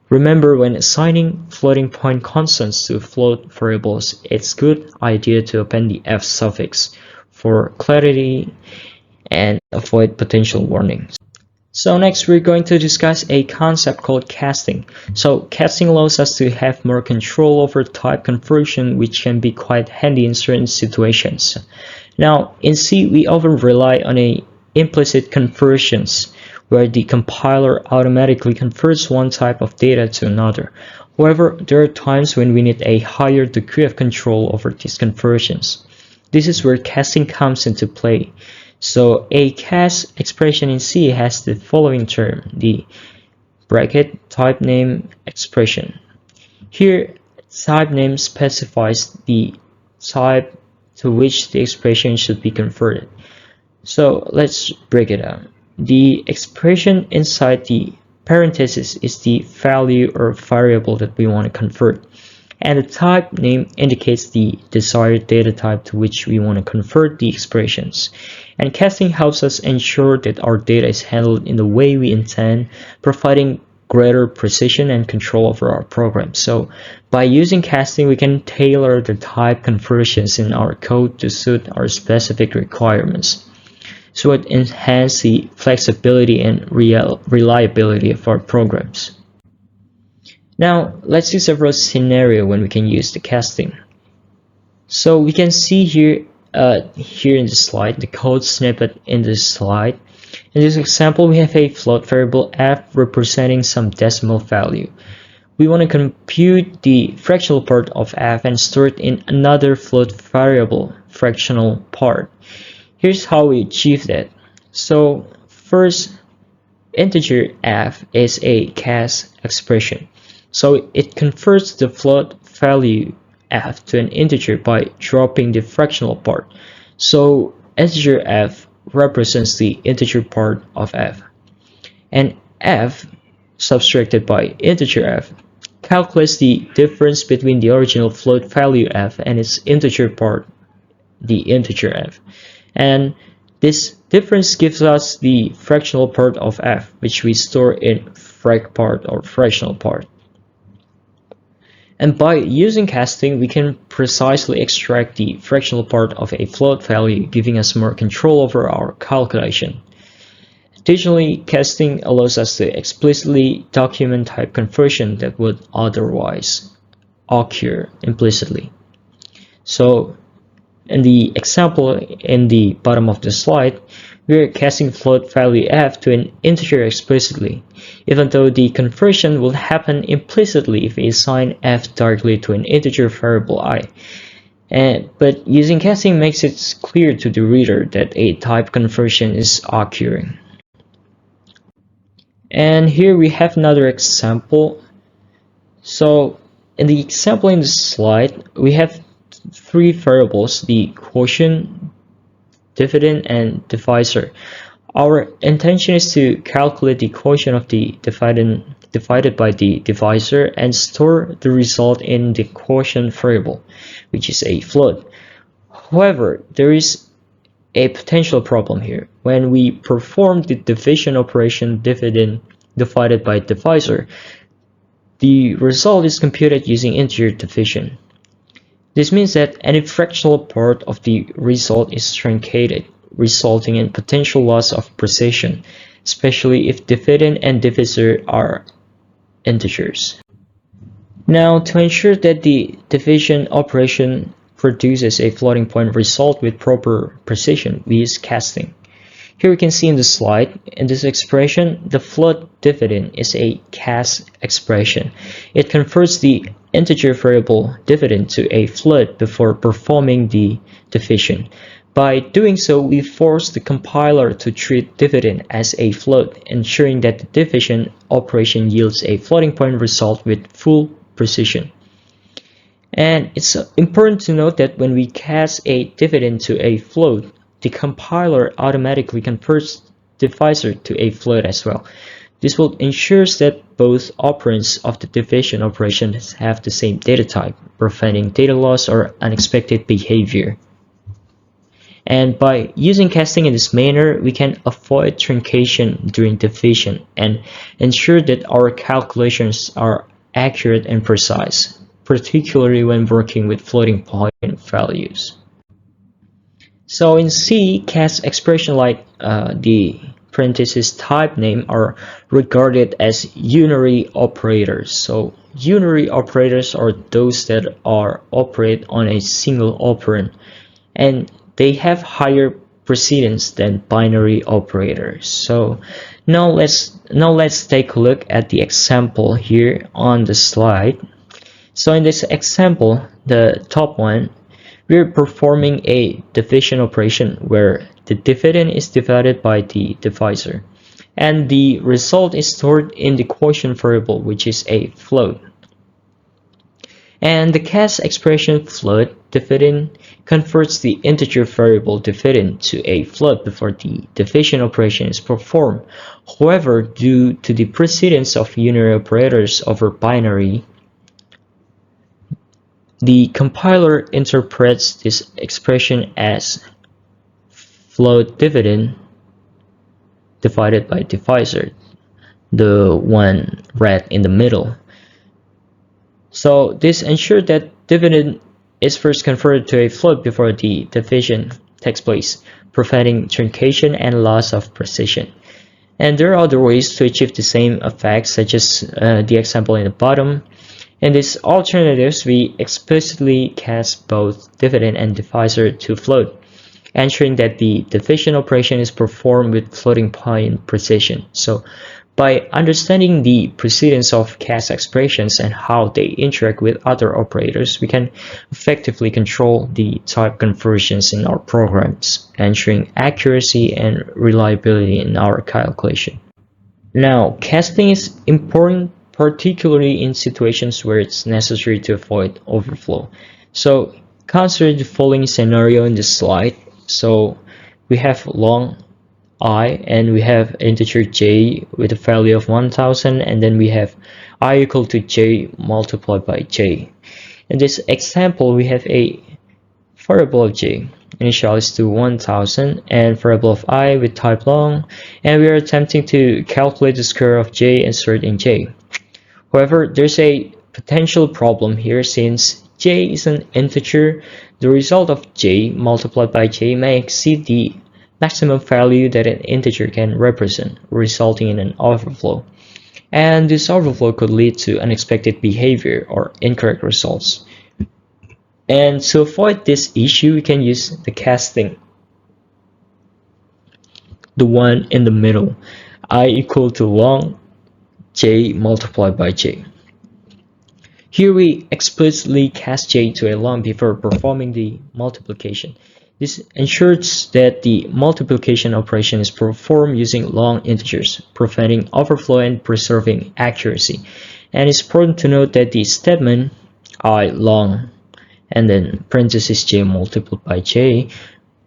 remember, when assigning floating point constants to float variables, it's a good idea to append the f suffix for clarity and avoid potential warnings. So next we're going to discuss a concept called casting. So casting allows us to have more control over type conversion, which can be quite handy in certain situations. Now in C we often rely on a implicit conversions where the compiler automatically converts one type of data to another. However, there are times when we need a higher degree of control over these conversions. This is where casting comes into play. So a cast expression in C has the following term, the bracket type name expression. Here, type name specifies the type to which the expression should be converted. So let's break it down. The expression inside the parenthesis is the value or variable that we want to convert. And the type name indicates the desired data type to which we want to convert the expressions. And casting helps us ensure that our data is handled in the way we intend, providing greater precision and control over our program. So by using casting, we can tailor the type conversions in our code to suit our specific requirements. So it enhances the flexibility and reliability of our programs. Now, let's see several scenarios when we can use the casting. So we can see here in the slide, the code snippet in this slide. In this example, we have a float variable f representing some decimal value. We want to compute the fractional part of f and store it in another float variable fractional part. Here's how we achieve that. So first, integer f is a cast expression. So it converts the float value f to an integer by dropping the fractional part. So integer f represents the integer part of f. And f subtracted by integer f calculates the difference between the original float value f and its integer part, the integer f. And this difference gives us the fractional part of f, which we store in frac part or fractional part. And by using casting, we can precisely extract the fractional part of a float value, giving us more control over our calculation. Additionally, casting allows us to explicitly document type conversion that would otherwise occur implicitly. So in the example in the bottom of the slide, we are casting float value f to an integer explicitly, even though the conversion will happen implicitly if we assign f directly to an integer variable I. But using casting makes it clear to the reader that a type conversion is occurring. And here we have another example. So in the example in the slide, we have three variables, the quotient, dividend, and divisor. Our intention is to calculate the quotient of the divided by the divisor and store the result in the quotient variable, which is a float. However, there is a potential problem here. When we perform the division operation, dividend divided by divisor, the result is computed using integer division. This means that any fractional part of the result is truncated, resulting in potential loss of precision, especially if dividend and divisor are integers. Now, to ensure that the division operation produces a floating point result with proper precision, we use casting. Here we can see in the slide, in this expression, the float dividend is a cast expression. It converts the integer variable dividend to a float before performing the division. By doing so, we force the compiler to treat dividend as a float, ensuring that the division operation yields a floating point result with full precision. And it's important to note that when we cast a dividend to a float, the compiler automatically converts divisor to a float as well. This will ensure that both operands of the division operation have the same data type, preventing data loss or unexpected behavior. And by using casting in this manner, we can avoid truncation during division and ensure that our calculations are accurate and precise, particularly when working with floating point values. So in C, cast expression like the parenthesis type name are regarded as unary operators. So unary operators are those that are operate on a single operand, and they have higher precedence than binary operators. So now let's take a look at the example here on the slide. So in this example, the top one, we're performing a division operation where the dividend is divided by the divisor, and the result is stored in the quotient variable, which is a float. And the cast expression float dividend converts the integer variable dividend to a float before the division operation is performed. However, due to the precedence of unary operators over binary, the compiler interprets this expression as float dividend divided by divisor, the one red in the middle. So this ensures that dividend is first converted to a float before the division takes place, preventing truncation and loss of precision. And there are other ways to achieve the same effect, such as the example in the bottom. In these alternatives, we explicitly cast both dividend and divisor to float, ensuring that the division operation is performed with floating point precision. So by understanding the precedence of cast expressions and how they interact with other operators, we can effectively control the type conversions in our programs, ensuring accuracy and reliability in our calculation. Now, casting is important, particularly in situations where it's necessary to avoid overflow. So consider the following scenario in this slide. So we have long I, and we have integer j with a value of 1000, and then we have I equal to j multiplied by j. In this example, we have a variable of j initialized to 1000 and variable of I with type long, and we are attempting to calculate the square of j and insert in j. However, there's a potential problem here. Since j is an integer, the result of j multiplied by j may exceed the maximum value that an integer can represent, resulting in an overflow. And this overflow could lead to unexpected behavior or incorrect results. And to avoid this issue, we can use the casting, the one in the middle, I equal to long j multiplied by j. Here we explicitly cast j to a long before performing the multiplication. This ensures that the multiplication operation is performed using long integers, preventing overflow and preserving accuracy. And it's important to note that the statement I long and then parenthesis j multiplied by j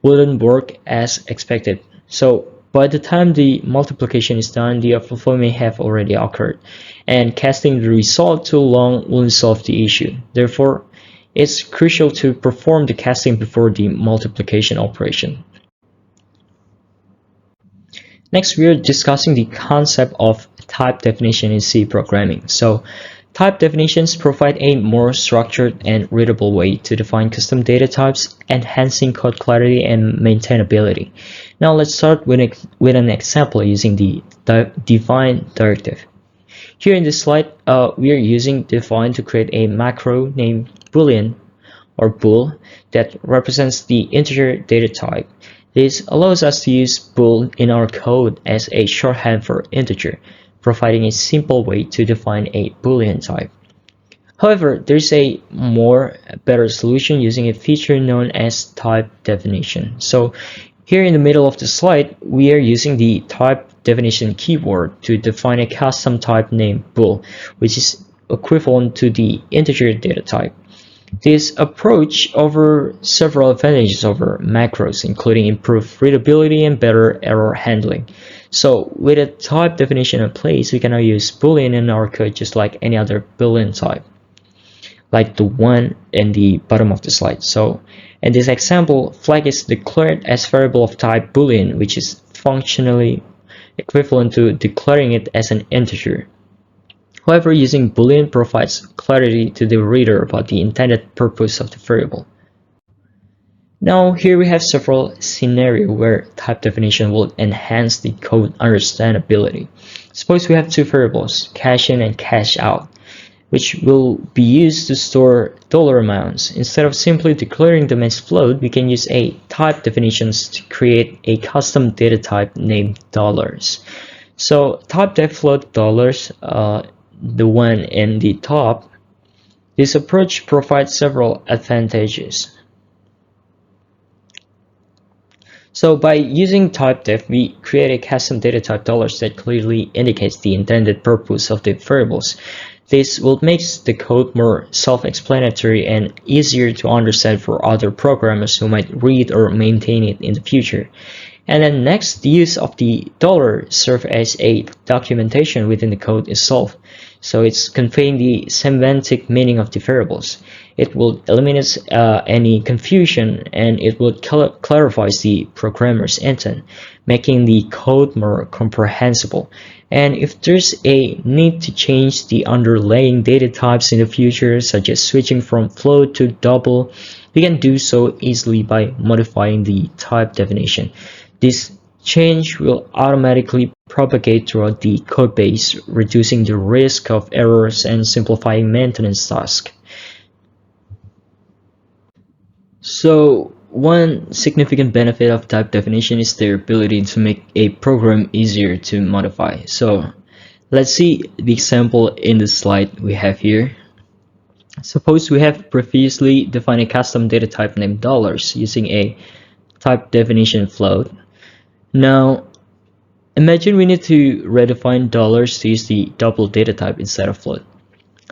wouldn't work as expected. So by the time the multiplication is done, the overflow may have already occurred, and casting the result too long won't solve the issue. Therefore, it's crucial to perform the casting before the multiplication operation. Next, we are discussing the concept of type definition in C programming. So, type definitions provide a more structured and readable way to define custom data types, enhancing code clarity and maintainability. Now, let's start with an example using the define directive. Here in this slide, we are using define to create a macro named boolean or bool that represents the integer data type. This allows us to use bool in our code as a shorthand for integer, providing a simple way to define a boolean type. However, there's a better solution using a feature known as type definition. So here in the middle of the slide, we are using the type definition keyword to define a custom type named bool, which is equivalent to the integer data type. This approach offers several advantages over macros, including improved readability and better error handling. So with a type definition in place, we can now use boolean in our code just like any other boolean type, like the one in the bottom of the slide. So in this example, flag is declared as variable of type boolean, which is functionally equivalent to declaring it as an integer. However, using boolean provides clarity to the reader about the intended purpose of the variable. Now here we have several scenarios where type definition will enhance the code understandability. Suppose we have two variables, cash in and cash out, which will be used to store dollar amounts. Instead of simply declaring them as float, we can use a type definitions to create a custom data type named dollars. So type def float dollars, the one in the top, this approach provides several advantages. So by using typedef, we create a custom data type dollars that clearly indicates the intended purpose of the variables. This will make the code more self-explanatory and easier to understand for other programmers who might read or maintain it in the future. And then next, the use of the dollar serve as a documentation within the code itself. So it's conveying the semantic meaning of the variables. It will eliminate any confusion, and it will clarify the programmer's intent, making the code more comprehensible. And if there's a need to change the underlying data types in the future, such as switching from float to double, we can do so easily by modifying the type definition. This change will automatically propagate throughout the codebase, reducing the risk of errors and simplifying maintenance tasks. So one significant benefit of type definition is their ability to make a program easier to modify. So let's see the example in the slide we have here. Suppose we have previously defined a custom data type named dollars using a type definition float. Now imagine we need to redefine dollars to use the double data type instead of float.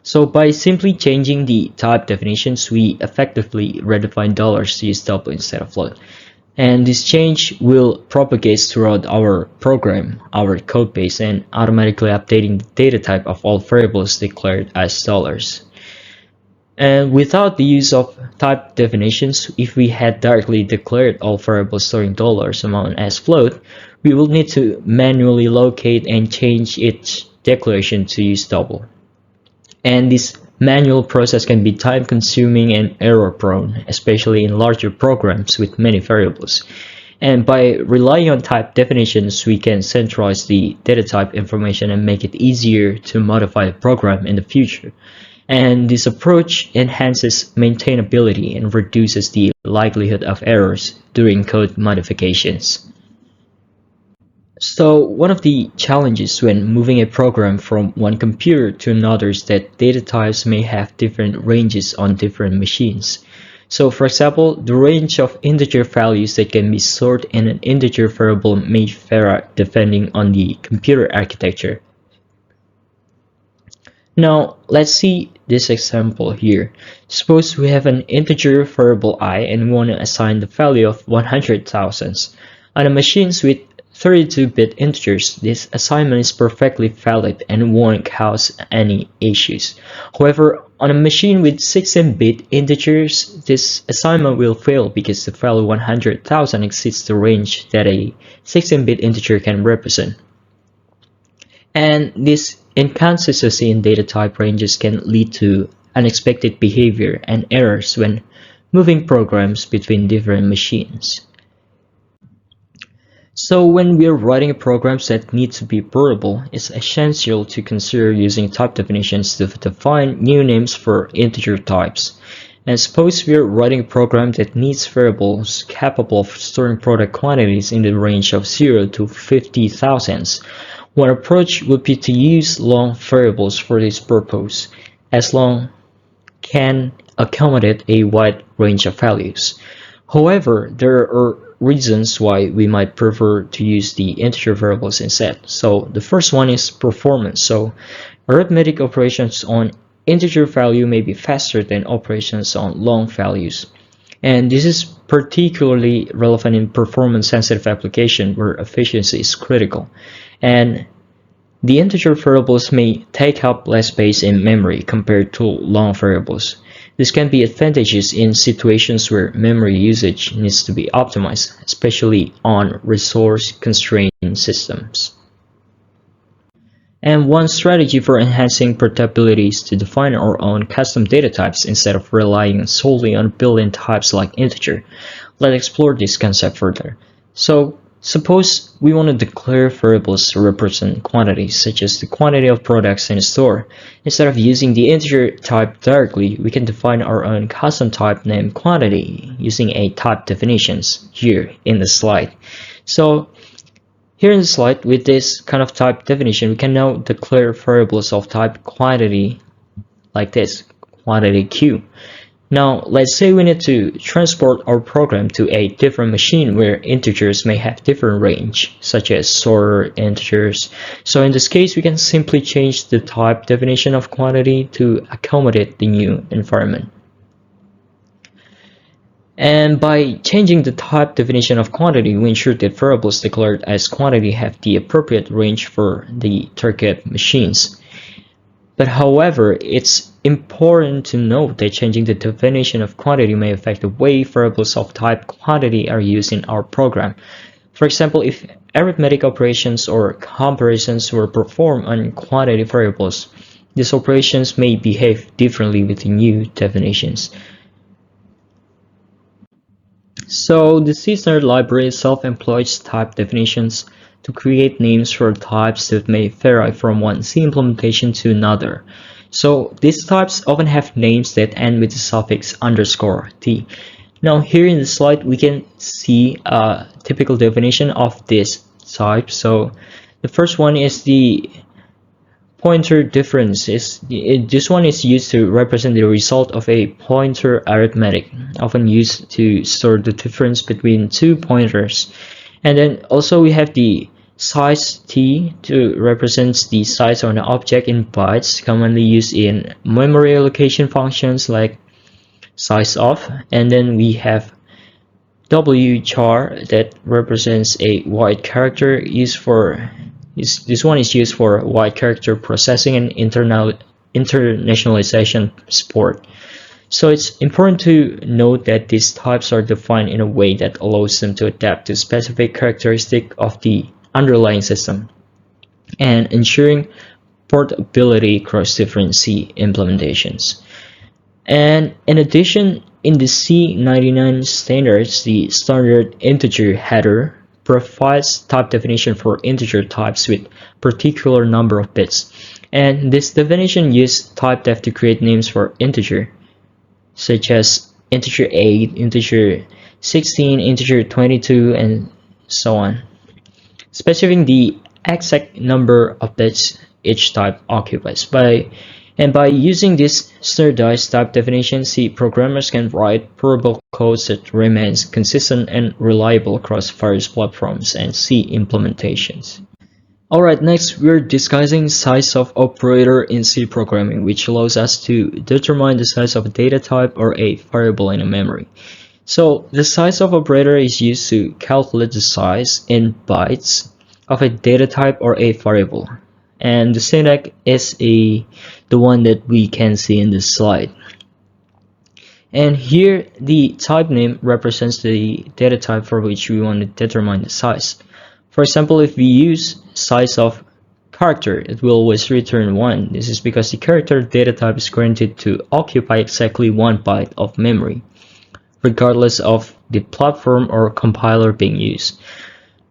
So by simply changing the type definitions, we effectively redefine dollars to use double instead of float. And this change will propagate throughout our program, our code base, and automatically updating the data type of all variables declared as dollars. And without the use of type definitions, if we had directly declared all variables storing dollars amount as float, we will need to manually locate and change its declaration to use double. And this manual process can be time consuming and error prone, especially in larger programs with many variables. And by relying on type definitions, we can centralize the data type information and make it easier to modify the program in the future. And this approach enhances maintainability and reduces the likelihood of errors during code modifications. So one of the challenges when moving a program from one computer to another is that data types may have different ranges on different machines. So for example, the range of integer values that can be stored in an integer variable may vary depending on the computer architecture. Now let's see this example here. Suppose we have an integer variable I and we want to assign the value of 100,000. On a machines with 32-bit integers, this assignment is perfectly valid and won't cause any issues. However, on a machine with 16-bit integers, this assignment will fail because the value 100,000 exceeds the range that a 16-bit integer can represent. And this inconsistency in data type ranges can lead to unexpected behavior and errors when moving programs between different machines. So when we are writing programs that need to be portable, it's essential to consider using type definitions to define new names for integer types. And suppose we are writing a program that needs variables capable of storing product quantities in the range of 0 to 50,000. One approach would be to use long variables for this purpose, as long can accommodate a wide range of values. However, there are reasons why we might prefer to use the integer variables instead. So the first one is performance. So arithmetic operations on integer value may be faster than operations on long values. And this is particularly relevant in performance-sensitive applications where efficiency is critical. And the integer variables may take up less space in memory compared to long variables. This can be advantageous in situations where memory usage needs to be optimized, especially on resource-constrained systems. And one strategy for enhancing portability is to define our own custom data types instead of relying solely on built-in types like integer. Let's explore this concept further. So, suppose we want to declare variables to represent quantities, such as the quantity of products in a store. Instead of using the integer type directly, we can define our own custom type named quantity using a type definitions here in the slide. So, here in the slide, with this kind of type definition, we can now declare variables of type quantity like this, quantity Q. Now, let's say we need to transport our program to a different machine where integers may have different range, such as sorter integers. So in this case, we can simply change the type definition of quantity to accommodate the new environment. And by changing the type definition of quantity, we ensure that variables declared as quantity have the appropriate range for the target machines. But however, it's important to note that changing the definition of quantity may affect the way variables of type quantity are used in our program. For example, if arithmetic operations or comparisons were performed on quantity variables, these operations may behave differently with the new definitions. So the C-standard library itself employs type definitions to create names for types that may vary from one C implementation to another. So these types often have names that end with the suffix underscore "t". Now here in the slide we can see a typical definition of this type. So the first one is the pointer difference. This one is used to represent the result of a pointer arithmetic, often used to store the difference between two pointers. And then also we have the size t to represent the size of an object in bytes, commonly used in memory allocation functions like size of. And then we have wchar that represents a wide character used for this one is used for wide character processing and internationalization support. So it's important to note that these types are defined in a way that allows them to adapt to specific characteristics of the underlying system and ensuring portability across different C implementations. And in addition, in the C99 standards, the standard integer header provides type definition for integer types with particular number of bits. And this definition uses typedef to create names for integer, such as integer 8, integer 16, integer 22, and so on, specifying the exact number of bits each type occupies. By using this standardized type definition, C programmers can write durable code that remains consistent and reliable across various platforms and C implementations. Alright, next we're discussing size of operator in C programming, which allows us to determine the size of a data type or a variable in a memory. So the size of operator is used to calculate the size in bytes of a data type or a variable. And the syntax is the one that we can see in this slide. And here the type name represents the data type for which we want to determine the size. For example, if we use size of character, it will always return 1. This is because the character data type is guaranteed to occupy exactly 1 byte of memory, regardless of the platform or compiler being used.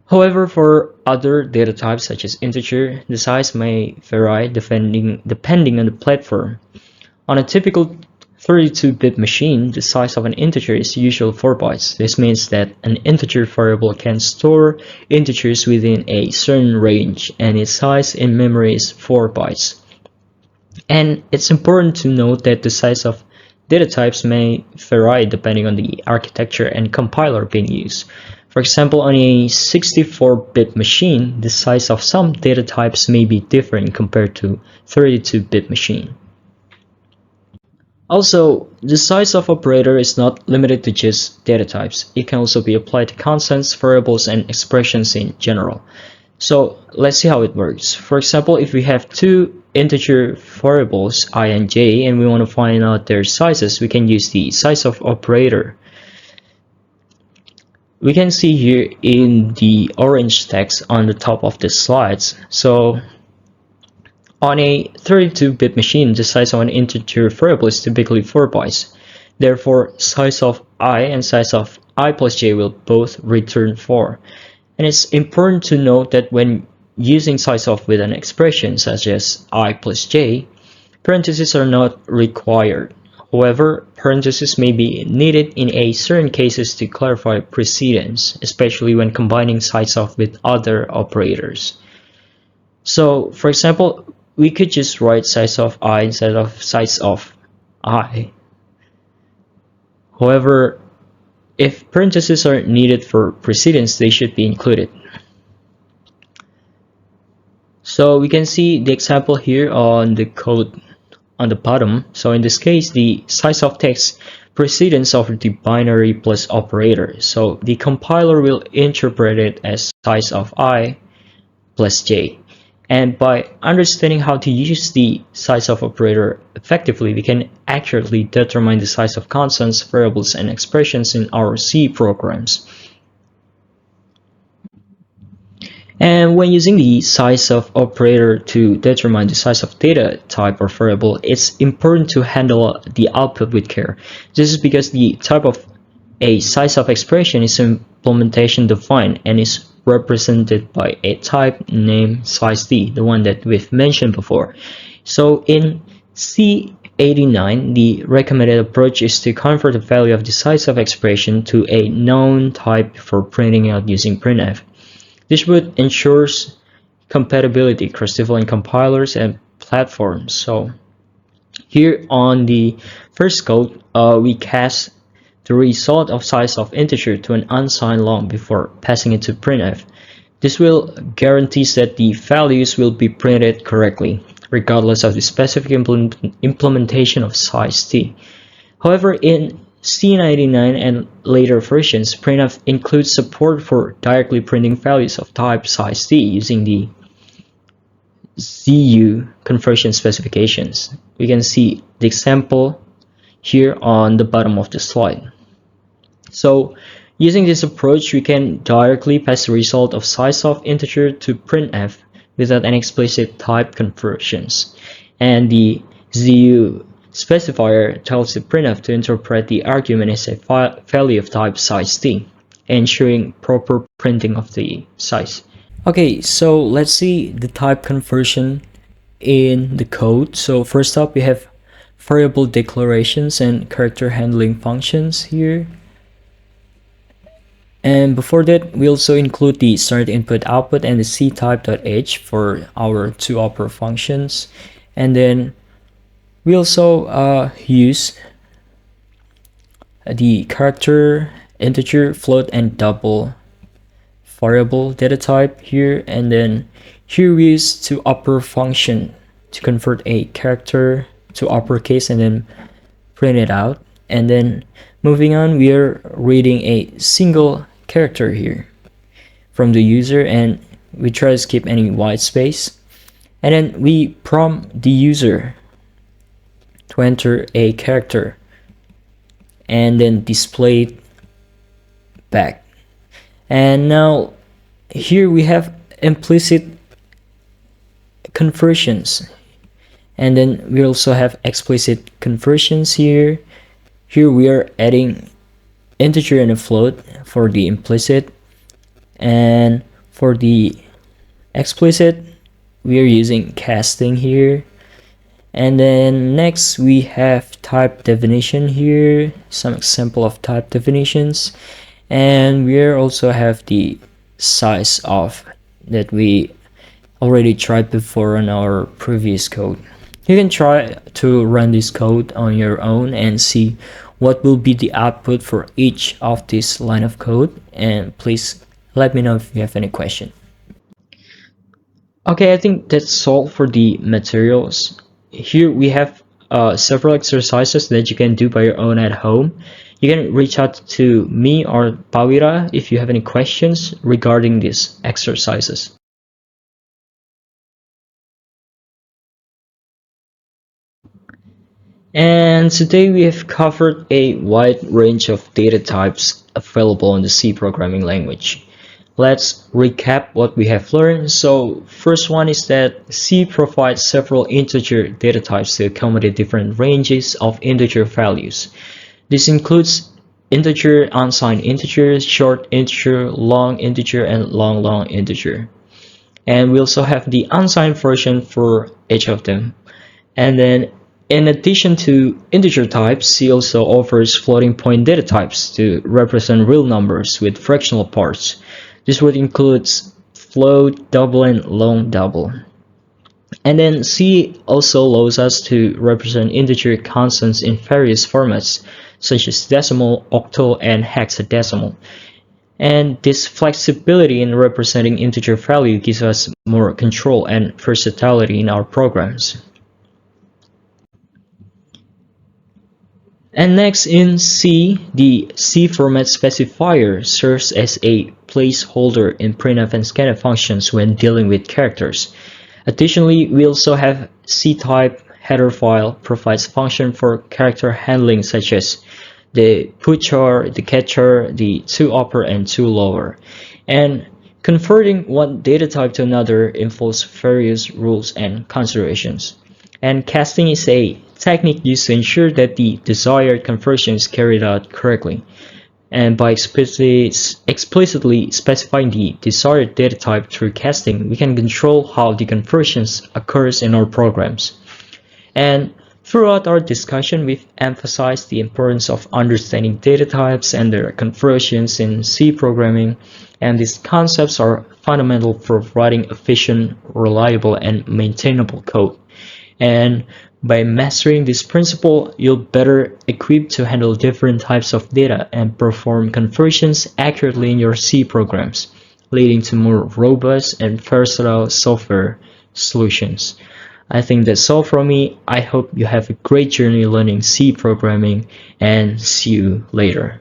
However, for other data types such as integer, the size may vary depending on the platform. On a typical 32-bit machine, the size of an integer is usually 4 bytes. This means that an integer variable can store integers within a certain range, and its size in memory is 4 bytes. And it's important to note that the size of data types may vary depending on the architecture and compiler being used. For example, on a 64-bit machine, the size of some data types may be different compared to 32-bit machine. Also, the size of operator is not limited to just data types. It can also be applied to constants, variables, and expressions in general. So let's see how it works. For example, if we have two integer variables I and j and we want to find out their sizes, we can use the size of operator. We can see here in the orange text on the top of the slides. So On a 32-bit machine, the size of an integer variable is typically 4 bytes. Therefore, size of I and size of I plus j will both return 4. And it's important to note that when using size of with an expression such as I plus j, parentheses are not required. However, parentheses may be needed in a certain cases to clarify precedence, especially when combining size of with other operators. So, for example, we could just write size of I instead of size of I. However, if parentheses are needed for precedence, they should be included. So we can see the example here on the code on the bottom. So in this case, the size of text precedence of the binary plus operator. So the compiler will interpret it as size of I plus j. And by understanding how to use the size of operator effectively, we can accurately determine the size of constants, variables, and expressions in our C programs. And when using the size of operator to determine the size of data type or variable, it's important to handle the output with care. This is because the type of a size of expression is implementation defined and is represented by a type named size_d, the one that we've mentioned before. So in C89, the recommended approach is to convert the value of the size of expression to a known type for printing out using printf. This would ensure compatibility across different compilers and platforms. So here on the first code, we cast the result of size of integer to an unsigned long before passing it to printf. This will guarantees that the values will be printed correctly, regardless of the specific implementation of size_d. However, in C99 and later versions, printf includes support for directly printing values of type size_d using the ZU conversion specifications. We can see the example here on the bottom of the slide. So using this approach, we can directly pass the result of size of integer to printf without any explicit type conversions. And the ZU specifier tells the printf to interpret the argument as a value of type size_d, ensuring proper printing of the size. Okay, so let's see the type conversion in the code. So first up, we have variable declarations and character handling functions here. And before that, we also include the start input output and the ctype.h for our two upper functions. And then we also use the character, integer, float, and double variable data type here. And then here we use two upper function to convert a character to uppercase and then print it out. And then moving on, we are reading a single character here from the user, and we try to skip any white space, and then we prompt the user to enter a character and then display it back. And now here we have implicit conversions, and then we also have explicit conversions here. Here we are adding integer and a float for the implicit, and for the explicit we are using casting here. And then next we have type definition here, some example of type definitions, and we also have the size of that we already tried before on our previous code. You can try to run this code on your own and see what will be the output for each of this line of code, and please let me know if you have any question. Okay, I think that's all for the materials. Here we have several exercises that you can do by your own at home. You can reach out to me or Pawira if you have any questions regarding these exercises. And today we have covered a wide range of data types available in the C programming language. let's recap what we have learned. So first one is that C provides several integer data types to accommodate different ranges of integer values. This includes integer, unsigned integer, short integer, long integer, and long integer. And we also have the unsigned version for each of them. And then in addition to integer types, C also offers floating point data types to represent real numbers with fractional parts. This would include float, double, and long double. And then C also allows us to represent integer constants in various formats, such as decimal, octal, and hexadecimal. And this flexibility in representing integer value gives us more control and versatility in our programs. And next in C, the C format specifier serves as a placeholder in printf and scanf functions when dealing with characters. Additionally, we also have C-type header file provides function for character handling such as the putchar, the catchar, the toupper, and tolower. And converting one data type to another involves various rules and considerations. And casting is a technique used to ensure that the desired conversion is carried out correctly. And by explicitly specifying the desired data type through casting, we can control how the conversions occurs in our programs. And throughout our discussion, we've emphasized the importance of understanding data types and their conversions in C programming, and these concepts are fundamental for writing efficient, reliable, and maintainable code. And by mastering this principle, you'll better equipped to handle different types of data and perform conversions accurately in your C programs, leading to more robust and versatile software solutions. I think that's all from me. I hope you have a great journey learning C programming, and see you later.